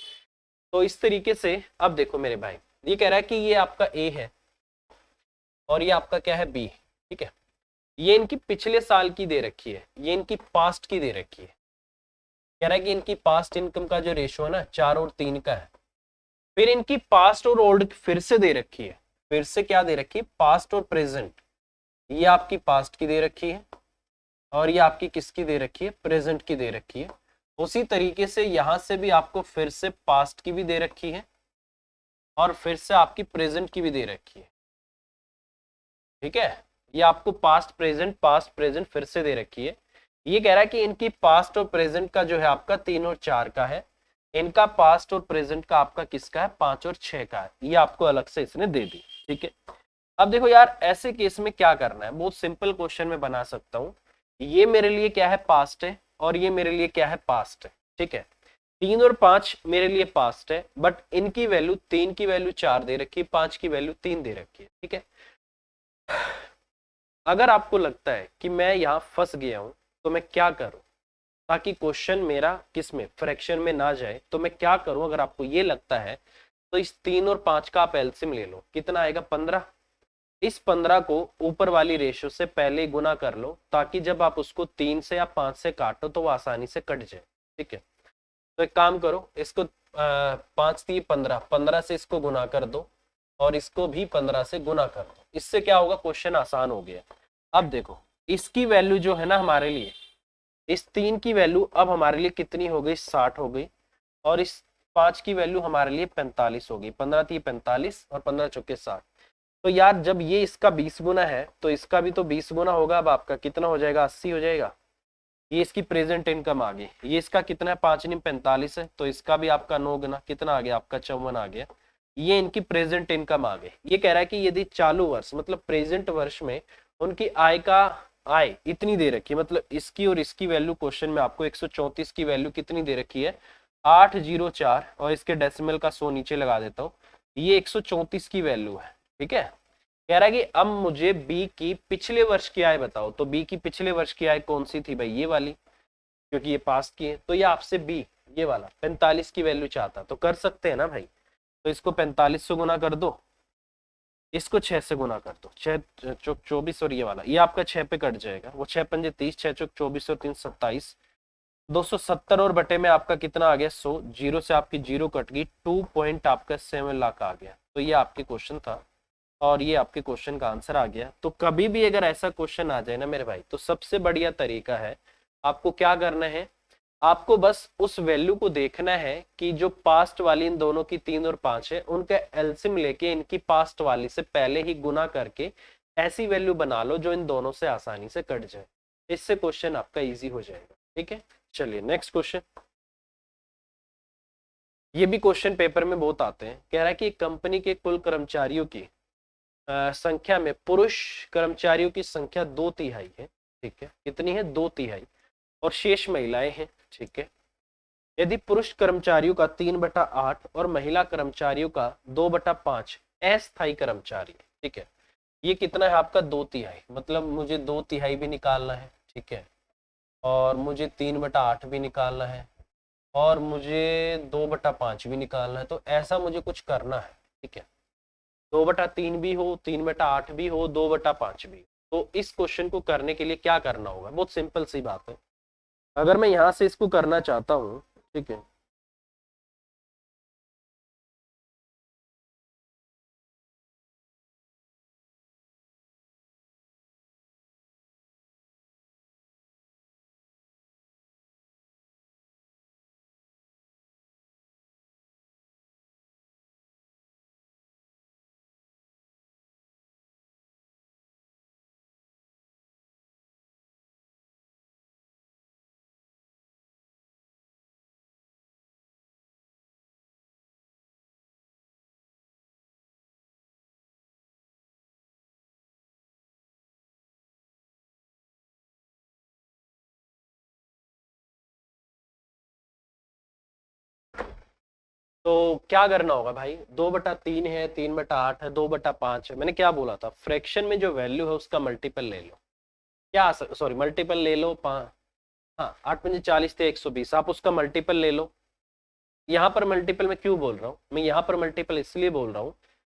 तो इस तरीके से अब देखो मेरे भाई, ये कह रहा है कि ये आपका ए है और ये आपका क्या है, बी। ठीक है, ये इनकी पिछले साल की दे रखी है, ये इनकी पास्ट की दे रखी है। कह रहा है कि इनकी पास्ट इनकम का जो रेशियो है ना 4 और 3 का है, फिर इनकी पास्ट और ओल्ड फिर से दे रखी है, फिर से क्या दे रखी है, पास्ट और प्रेजेंट। ये आपकी पास्ट की दे रखी है, और ये आपकी किसकी दे रखी है, प्रेजेंट की दे रखी है। उसी तरीके से यहां से भी आपको फिर से पास्ट की भी दे रखी है, और फिर से आपकी प्रेजेंट की भी दे रखी है। ठीक है, ये आपको पास्ट प्रेजेंट फिर से दे रखी है। ये कह रहा है कि इनकी पास्ट और प्रेजेंट का जो है आपका 3 और 4 का है, इनका पास्ट और प्रेजेंट का आपका किसका है, 5 और 6 का है। ये आपको अलग से इसने दे दी। ठीक है, अब देखो यार, ऐसे केस में क्या करना है, बहुत सिंपल क्वेश्चन में बना सकता हूं। ये मेरे लिए क्या है, पास्ट है, और ये मेरे लिए क्या है, पास्ट है। ठीक है, 3 और 5 मेरे लिए पास्ट है, बट इनकी वैल्यू, 3 की वैल्यू 4 दे रखी है, 5 की वैल्यू 3 दे रखी है। ठीक है, अगर आपको लगता है कि मैं यहाँ फंस गया हूं तो मैं क्या करूं ताकि क्वेश्चन मेरा किस में फ्रैक्शन में ना जाए, तो मैं क्या करूं, अगर आपको ये लगता है तो इस 3 और 5 का आप एलसीएम ले लो, कितना आएगा 15। इस 15 को ऊपर वाली रेशियो से पहले गुना कर लो ताकि जब आप उसको 3 से या 5 से काटो तो वो आसानी से कट जाए। ठीक है, तो एक काम करो, इसको 5 3 15, 15 से इसको गुना कर दो और इसको भी 15 से गुना कर दो। इससे क्या होगा, क्वेश्चन आसान हो गया। अब देखो इसकी वैल्यू जो है ना हमारे लिए, इस 3 की वैल्यू अब हमारे लिए कितनी हो गई, 60 हो गई, और इस 5 की वैल्यू हमारे लिए 45 हो गई। 15 थी 45 और 15 चौके 60। तो यार जब ये इसका 20 गुना है तो इसका भी तो 20 गुना होगा। अब आपका कितना हो जाएगा, 80 हो जाएगा। ये इसकी प्रेजेंट इनकम आ गई। ये इसका कितना है, 5 × 45 है, तो इसका भी आपका 9 गुना कितना आ गया, आपका 54 आ गया। ये इनकी प्रेजेंट इनकम आ गई। ये कह रहा है कि यदि चालू वर्ष मतलब प्रेजेंट वर्ष में उनकी आय इतनी दे रखी है, मतलब इसकी और इसकी वैल्यू क्वेश्चन में आपको 134 की वैल्यू कितनी दे रखी है, 804, और इसके डेसिमल का 100 नीचे लगा देता हूँ, ये 134 की वैल्यू है। ठीक है, कह रहा है कि अब मुझे बी की पिछले वर्ष की आय बताओ। तो बी की पिछले वर्ष की आय कौन सी थी भाई, ये वाली, क्योंकि ये पास की है। तो ये आपसे बी ये वाला 45 की वैल्यू चाहता, तो कर सकते हैं ना भाई। तो इसको 45 से गुना कर दो, इसको 6 से गुना कर दो, 6 चौक 24, और ये वाला ये आपका 6 पे कट जाएगा, वो 6 पंजे 30, 6 चौक 24 और 3 27, 270 और बटे में आपका कितना आ गया, 100। जीरो से आपकी जीरो कट गई, 2.7 लाख आ गया। तो ये आपके क्वेश्चन था और ये आपके क्वेश्चन का आंसर आ गया। तो कभी भी अगर ऐसा क्वेश्चन आ जाए ना मेरे भाई, तो सबसे बढ़िया तरीका है, आपको क्या करना है, आपको बस उस वैल्यू को देखना है कि जो पास्ट वाली इन दोनों की 3 और 5 है, उनका एलसीएम लेके इनकी पास्ट वाली से पहले ही गुना करके ऐसी वैल्यू बना लो जो इन दोनों से आसानी से कट जाए। इससे क्वेश्चन आपका इजी हो जाएगा। ठीक है, चलिए नेक्स्ट क्वेश्चन। ये भी क्वेश्चन पेपर में बहुत आते हैं। कह रहा है कि कंपनी के कुल कर्मचारियों की संख्या में पुरुष कर्मचारियों की संख्या 2/3 है। ठीक है, कितनी है, 2/3, और शेष महिलाएं हैं। ठीक है, यदि पुरुष कर्मचारियों का 3/8 और महिला कर्मचारियों का 2/5 अस्थायी कर्मचारी। ठीक है, ये कितना है आपका, 2/3, मतलब मुझे 2/3 भी निकालना है। ठीक है, और मुझे 3/8 भी निकालना है, और मुझे 2/5 भी निकालना है। तो ऐसा मुझे कुछ करना है। ठीक है, 2/3 भी हो, 3/8 भी हो, 2/5 भी। तो इस क्वेश्चन को करने के लिए क्या करना होगा, बहुत सिंपल सी बात है। अगर मैं यहां से इसको करना चाहता हूं, ठीक है, तो क्या करना होगा भाई, 2/3 है, 3/8 है, 2/5 है। मैंने क्या बोला था, फ्रैक्शन में जो वैल्यू है उसका मल्टीपल ले लो। क्या, सॉरी, मल्टीपल ले लो। हाँ, 8×5 = 40 थे, 120, आप उसका मल्टीपल ले लो। यहाँ पर मल्टीपल मैं क्यों बोल रहा हूँ, मैं यहाँ पर मल्टीपल इसलिए बोल रहा हूँ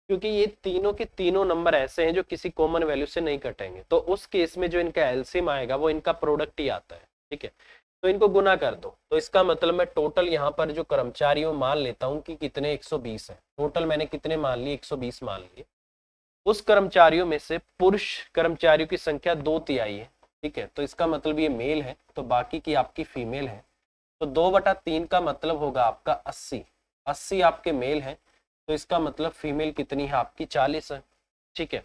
क्योंकि ये तीनों के तीनों नंबर ऐसे हैं जो किसी कॉमन वैल्यू से नहीं कटेंगे। तो उस केस में जो इनका एलसीएम आएगा वो इनका प्रोडक्ट ही आता है। ठीक है, तो इनको गुना कर दो। तो इसका मतलब मैं टोटल यहाँ पर जो कर्मचारी हूँ मान लेता हूँ कि कितने, 120 है। टोटल मैंने कितने मान लिए, 120 मान लिए। उस कर्मचारियों में से पुरुष कर्मचारियों की संख्या 2/3 है। ठीक है, तो इसका मतलब ये मेल है, तो बाकी की आपकी फीमेल है। तो 2/3 का मतलब होगा आपका 80। 80 आपके मेल है, तो इसका मतलब फीमेल कितनी है आपकी, 40 है। ठीक है,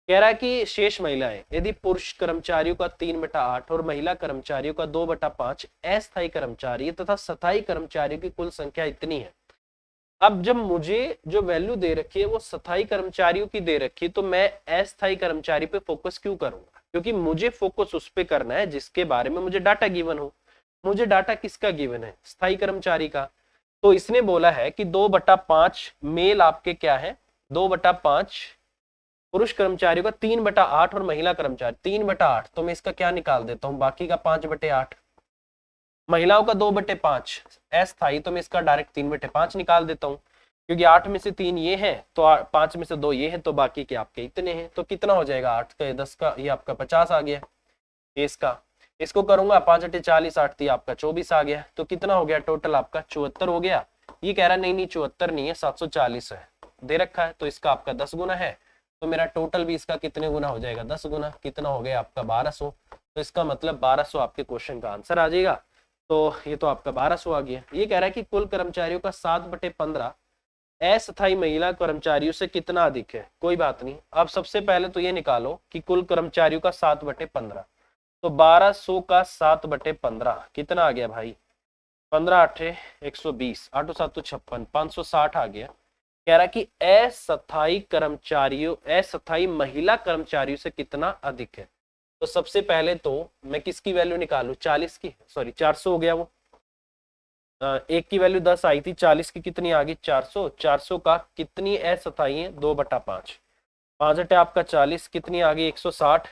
कह रहा है कि शेष महिलाएं, यदि पुरुष कर्मचारियों का 3/8 और महिला कर्मचारियों का 2/5 अस्थायी कर्मचारी तथा स्थायी कर्मचारियों की कुल संख्या इतनी है। अब जब मुझे जो वैल्यू दे रखी है वो स्थायी कर्मचारियों की दे रखी है, तो मैं अस्थायी कर्मचारी पे फोकस क्यों करूंगा, क्योंकि मुझे फोकस उस पे करना है जिसके बारे में मुझे डाटा गिवन हो। मुझे डाटा किसका गिवन है, स्थायी कर्मचारी का। तो इसने बोला है कि 2/5 मेल आपके क्या है, 2/5 पुरुष कर्मचारियों का 3/8 और महिला कर्मचारी 3/8, तो मैं इसका क्या निकाल देता हूँ, बाकी का 5/8। महिलाओं का 2/5 अस्थायी, तो मैं इसका डायरेक्ट 3/5 निकाल देता हूँ, क्योंकि 8 में से 3 ये है तो 5 में से 2 ये है, तो बाकी के आपके इतने हैं। तो कितना हो जाएगा, 8 का 10 का ये आपका 50 आ गया। इसका इसको करूंगा 5/40, 8 थी आपका 24 आ गया। तो कितना हो गया टोटल आपका 74 हो गया। ये कह रहा नहीं नहीं 74 नहीं है 740 है, दे रखा है, तो इसका आपका 10 गुना है। तो मेरा टोटल भी इसका कितने गुना हो जाएगा, 10 गुना। कितना हो गया आपका 1200। तो इसका मतलब 1200 आपके क्वेश्चन का आंसर आ जाएगा। तो ये तो आपका 1200 आ गया। ये कह रहा है कि कुल कर्मचारियों का 7/15 अस्थायी महिला कर्मचारियों से कितना अधिक है। कोई बात नहीं, अब सबसे पहले तो ये निकालो कि कुल कर्मचारियों का 7/15, तो 1200 का 7/15 कितना आ गया भाई, 15 × 8 = 120, 8 × 7 = 56, 560 आ गया। कह रहा कि अस्थायी कर्मचारियों, अस्थायी महिला कर्मचारियों से कितना अधिक है। तो सबसे पहले तो मैं किसकी वैल्यू निकालू, 40 की, सॉरी 400 हो गया वो। एक की वैल्यू 10 आई थी, 40 की कितनी आ गई 400। 400 का कितनी अस्थायी है 2/5, 5 आपका 40 कितनी आ गई 160।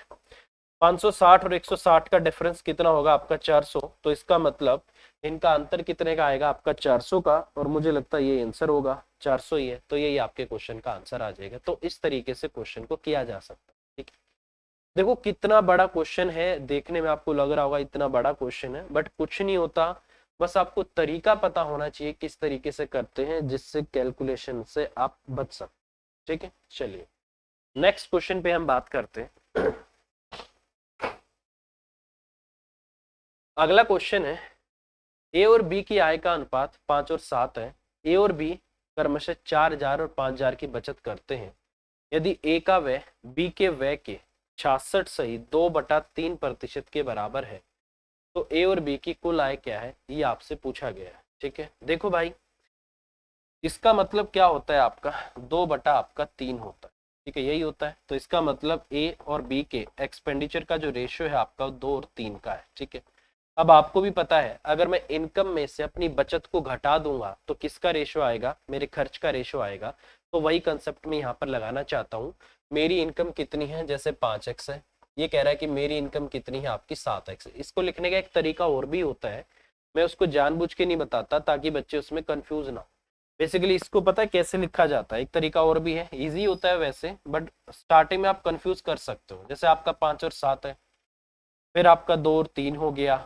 560 और 160 का डिफरेंस कितना होगा आपका 400। तो इसका मतलब इनका अंतर कितने का आएगा आपका 400 का, और मुझे लगता है ये आंसर होगा 400 ही है। तो यही आपके क्वेश्चन का आंसर आ जाएगा। तो इस तरीके से क्वेश्चन को किया जा सकता है। ठीक है, देखो कितना बड़ा क्वेश्चन है, देखने में आपको लग रहा होगा इतना बड़ा क्वेश्चन है, बट कुछ नहीं होता, बस आपको तरीका पता होना चाहिए किस तरीके से करते हैं, जिससे कैलकुलेशन से आप बच सकते। ठीक है, चलिए नेक्स्ट क्वेश्चन पे हम बात करते हैं। अगला क्वेश्चन है, ए और बी की आय का अनुपात 5 और 7 है। ए और बी क्रमशः 4000 और 5000 की बचत करते हैं। यदि ए का व्यय बी के व्यय के 66 सही 2/3% के बराबर है, तो ए और बी की कुल आय क्या है, ये आपसे पूछा गया है। ठीक है, देखो भाई इसका मतलब क्या होता है, आपका 2/3 होता है। ठीक है, यही होता है। तो इसका मतलब ए और बी के एक्सपेंडिचर का जो रेशियो है आपका 2 और 3 का है। ठीक है, अब आपको भी पता है अगर मैं इनकम में से अपनी बचत को घटा दूंगा तो किसका रेशियो आएगा, मेरे खर्च का रेशियो आएगा। तो वही कंसेप्ट में यहाँ पर लगाना चाहता हूँ। मेरी इनकम कितनी है, जैसे 5x है, ये कह रहा है कि मेरी इनकम कितनी है आपकी 7x। इसको लिखने का एक तरीका और भी होता है, मैं उसको जानबूझ के नहीं बताता ताकि बच्चे उसमें कंफ्यूज ना हो। बेसिकली इसको पता है कैसे लिखा जाता है, एक तरीका और भी है, इजी होता है वैसे, बट स्टार्टिंग में आप कंफ्यूज कर सकते हो। जैसे आपका 5 और 7 है, फिर आपका 2 और 3 हो गया,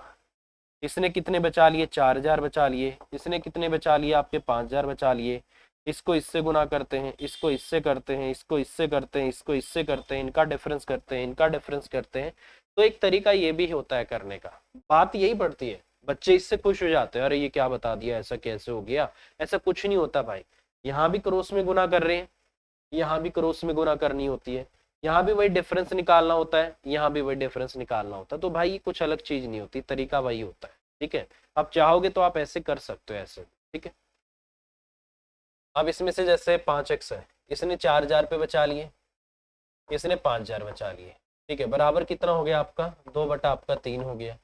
इसने कितने बचा लिए 4000 बचा लिए, इसने कितने बचा लिए आपके 5000 बचा लिए। इसको इससे गुना करते हैं, इसको इससे करते हैं, इसको इससे करते हैं, इसको इससे करते हैं, इनका डिफरेंस करते हैं, इनका डिफरेंस करते हैं। तो एक तरीका ये भी होता है करने का, बात यही पड़ती है। बच्चे इससे खुश हो जाते हैं, अरे ये क्या बता दिया, ऐसा कैसे हो गया। ऐसा कुछ नहीं होता भाई, यहाँ भी क्रॉस में गुना कर रहे हैं, यहाँ भी क्रॉस में गुना करनी होती है, यहाँ भी वही डिफरेंस निकालना होता है, यहाँ भी वही डिफरेंस निकालना होता है। तो भाई कुछ अलग चीज नहीं होती, तरीका वही होता है। ठीक है, आप चाहोगे तो आप ऐसे कर सकते हो ऐसे। ठीक है, अब इसमें से जैसे 5x है, इसने 4000 पे बचा लिए, इसने 5000 बचा लिए। ठीक है, बराबर कितना हो गया आपका 2/3 हो गया।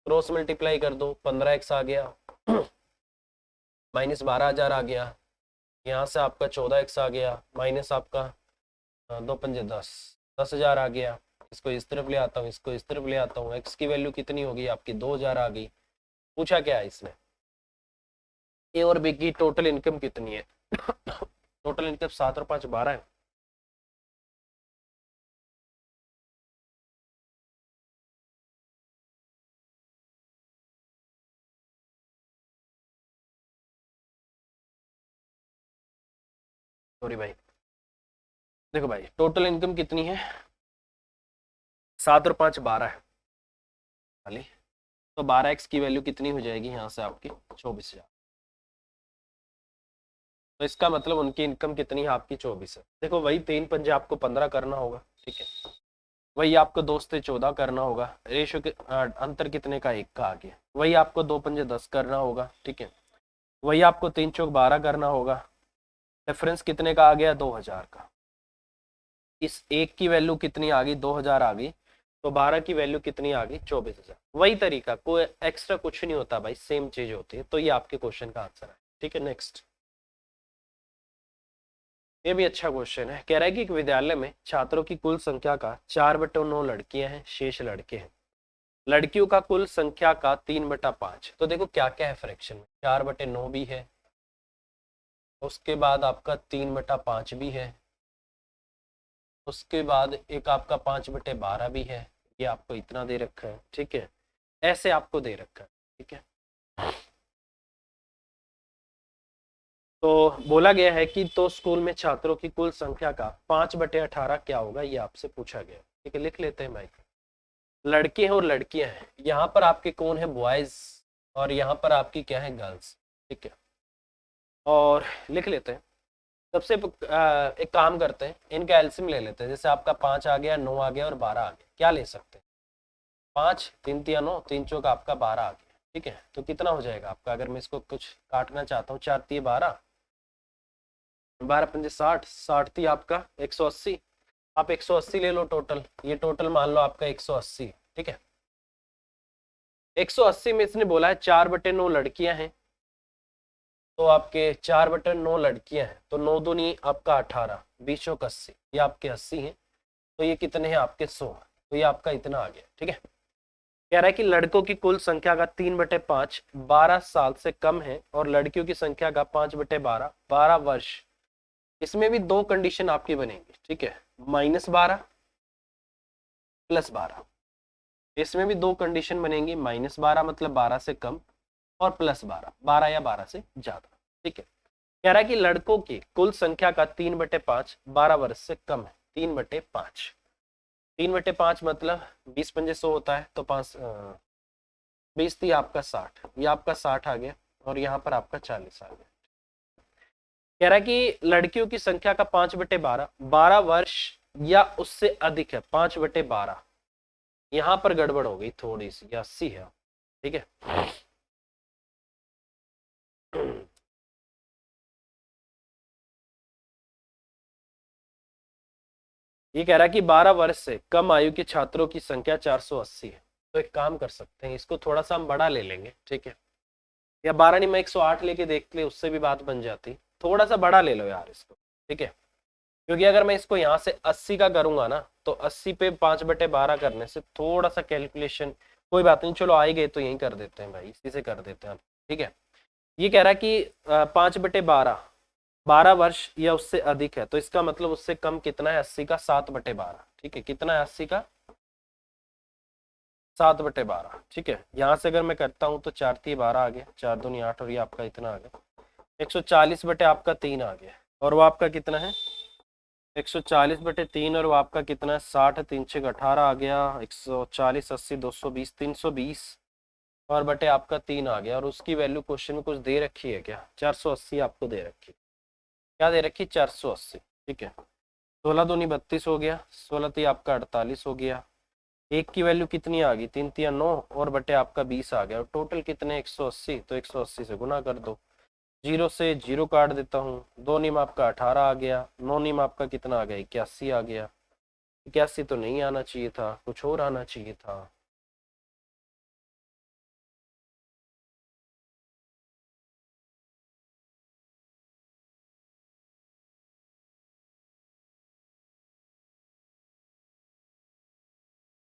क्रॉस मल्टीप्लाई कर दो, 15x आ गया माइनस 12000 आ गया, यहाँ से आपका 14x आ गया, माइनस आपका 2×5 = 10,000 आ गया। इसको इस तरफ ले आता हूँ, इसको इस तरफ ले आता हूँ, x की वैल्यू कितनी होगी आपकी 2000 आ गई। पूछा क्या है इसने, ए और बी की टोटल इनकम कितनी है। टोटल इनकम 7 और 5 12 है। सॉरी भाई, देखो भाई टोटल इनकम कितनी है, 7 और 5 12 है खाली। तो 12x की वैल्यू कितनी हो जाएगी यहाँ से आपकी 24,000। तो इसका मतलब उनकी इनकम कितनी है आपकी 24 है। देखो वही 3 पंजे आपको 15 करना होगा। ठीक है, वही आपको 2 से 14 करना होगा, रेशो के अंतर कितने का 1 का आ गया। वही आपको 2 पंजे 10 करना होगा। ठीक है, वही आपको 3 चौक 12 करना होगा, डिफरेंस कितने का आ गया 2000 का। इस एक की वैल्यू कितनी आ गई 2000 आ गई, तो 12 की वैल्यू कितनी आ गई 24,000। वही तरीका, कोई एक्स्ट्रा कुछ नहीं होता भाई, सेम चीज होती है। तो ये आपके क्वेश्चन का आंसर है। ठीक है, नेक्स्ट। ये भी अच्छा क्वेश्चन है। कह रहा है कि एक विद्यालय में छात्रों की कुल संख्या का 4/9 लड़कियां हैं, शेष लड़के हैं। लड़कियों का कुल संख्या का 3/5। तो देखो क्या क्या है फ्रैक्शन में, 4/9 भी है, उसके बाद आपका 3/5 भी है, उसके बाद एक आपका 5/12 भी है। ये आपको इतना दे रखा है, ठीक है, ऐसे आपको दे रखा है, ठीक है। तो बोला गया है कि तो स्कूल में छात्रों की कुल संख्या का 5/18 क्या होगा, ये आपसे पूछा गया, ठीक है। लिख लेते हैं भाई, लड़के हैं और लड़कियां हैं, यहाँ पर आपके कौन है, बॉयज, और यहाँ पर आपकी क्या है, गर्ल्स, ठीक है। और लिख लेते हैं। सबसे एक काम करते हैं, इनका एलसीएम ले लेते हैं। जैसे आपका 5 आ गया, 9 आ गया और 12 आ गया, क्या ले सकते हैं, 5 3 तिया 9, 3 चौका आपका 12 आ गया, ठीक है। तो कितना हो जाएगा आपका, अगर मैं इसको कुछ काटना चाहता हूँ, 4 तिया 12, 12 पंजे 60, 60 थी आपका 180। आप 180 ले लो टोटल, ये टोटल मान लो आपका 180, ठीक है। 180 में इसने बोला है 4/9 लड़कियां हैं, तो आपके 4/9 लड़कियां हैं, तो 9 दूनी आपका 18, 20 चौक 80, ये आपके 80 हैं। तो ये कितने हैं आपके 100, तो ये आपका इतना आ गया, ठीक है। कह रहा है कि लड़कों की कुल संख्या का 3/5 12 साल से कम है और लड़कियों की संख्या का 5/12 12 वर्ष। इसमें भी दो कंडीशन आपकी बनेंगी, ठीक है, -12 +12। इसमें भी दो कंडीशन बनेंगी, -12 मतलब 12 से कम, और +12 12 या 12 से ज्यादा, ठीक है। कह रहा है कि लड़कों की कुल संख्या का 3/5 12 वर्ष से कम है, 3/5, 3/5 मतलब 20 पंजे 100 होता है, तो 5 20 थी आपका 60, ये आपका 60 आ गया, और यहाँ पर आपका 40 आ गया। कह रहा है कि लड़कियों की संख्या का 5/12 12 वर्ष या उससे अधिक है, 5/12, यहां पर गड़बड़ हो गई थोड़ी सी, 80 है, ठीक है। ये कह रहा है कि 12 वर्ष से कम आयु के छात्रों की संख्या 480 है। तो एक काम कर सकते हैं, इसको थोड़ा सा हम बड़ा ले लेंगे, ठीक है, या 12 नहीं, मैं 108 लेके देखते, उससे भी बात बन जाती। थोड़ा सा बड़ा ले लो यार इसको, ठीक है, क्योंकि अगर मैं इसको यहाँ से 80 का करूंगा ना, तो 80 पे 5/12 करने से थोड़ा सा कैलकुलेशन, कोई बात नहीं, चलो आए गए तो यही कर देते हैं भाई, इसी से कर देते हैं, ठीक है। ये कह रहा है कि 5/12 12 वर्ष या उससे अधिक है, तो इसका मतलब उससे कम कितना है, 80 का 7/12, ठीक है। कितना है 80 का 7/12, ठीक है। यहाँ से अगर मैं करता हूँ तो 4 3 12 आ गया, 4 दूनी 8, और ये आपका इतना आ गया, 140 बटे आपका 3 आ गया, और वो आपका कितना है 140/3, और वो आपका कितना है 60, 3 6 18 आ गया, 140 80 220 320, और बटे आपका 3 आ गया। और उसकी वैल्यू क्वेश्चन में कुछ दे रखी है क्या, 480 आपको दे रखी है, क्या दे रखी, 480, ठीक है। 16 दूनी 32 हो गया, 16 ती आपका 48 हो गया, एक की वैल्यू कितनी आ गई, 3 तिया 9, और बटे आपका 20 आ गया, और टोटल कितने 180, तो 180 से गुना कर दो, 0 से 0 काट देता हूँ, 2 नीम आपका 18 आ गया, 9 नीम आपका कितना आ गया 81 आ गया। 81 तो नहीं आना चाहिए था, कुछ और आना चाहिए था।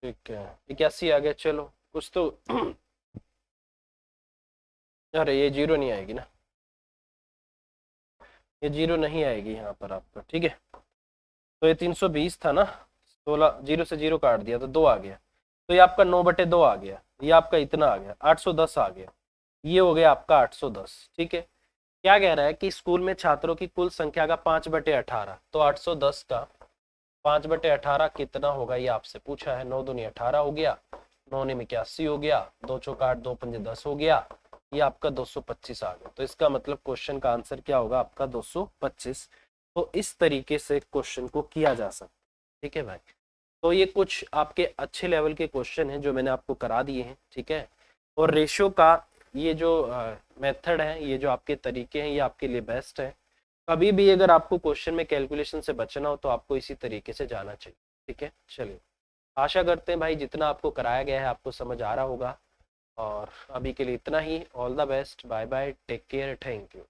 ठीक है, 81 आ गया, चलो कुछ तो अरे ये 0 नहीं आएगी ना, ये 0 नहीं आएगी यहाँ पर आपका, ठीक है। तो ये 320 था ना, 16 0 से 0 काट दिया तो 2 आ गया, तो ये आपका 9/2 आ गया, ये आपका इतना आ गया 810 आ गया, ये हो गया आपका 810, ठीक है। क्या कह रहा है कि स्कूल में छात्रों की कुल संख्या का 5/18, तो 810 का 5/18 कितना होगा, ये आपसे पूछा है। 9 दूनी 18 हो गया, 9 में 81 हो गया, 2 चौक 8 2 पंजे 10 हो गया, ये आपका 225 आ गया। तो इसका मतलब क्वेश्चन का आंसर क्या होगा आपका 225। तो इस तरीके से क्वेश्चन को किया जा सकता है, ठीक है भाई। तो ये कुछ आपके अच्छे लेवल के क्वेश्चन हैं जो मैंने आपको करा दिए हैं, ठीक है। और रेशियो का ये जो मेथड है, ये जो आपके तरीके हैं, ये आपके लिए बेस्ट है। कभी भी अगर आपको क्वेश्चन में कैलकुलेशन से बचना हो तो आपको इसी तरीके से जाना चाहिए, ठीक है। चलिए, आशा करते हैं भाई जितना आपको कराया गया है आपको समझ आ रहा होगा। और अभी के लिए इतना ही, all the best, bye bye, take care, thank you.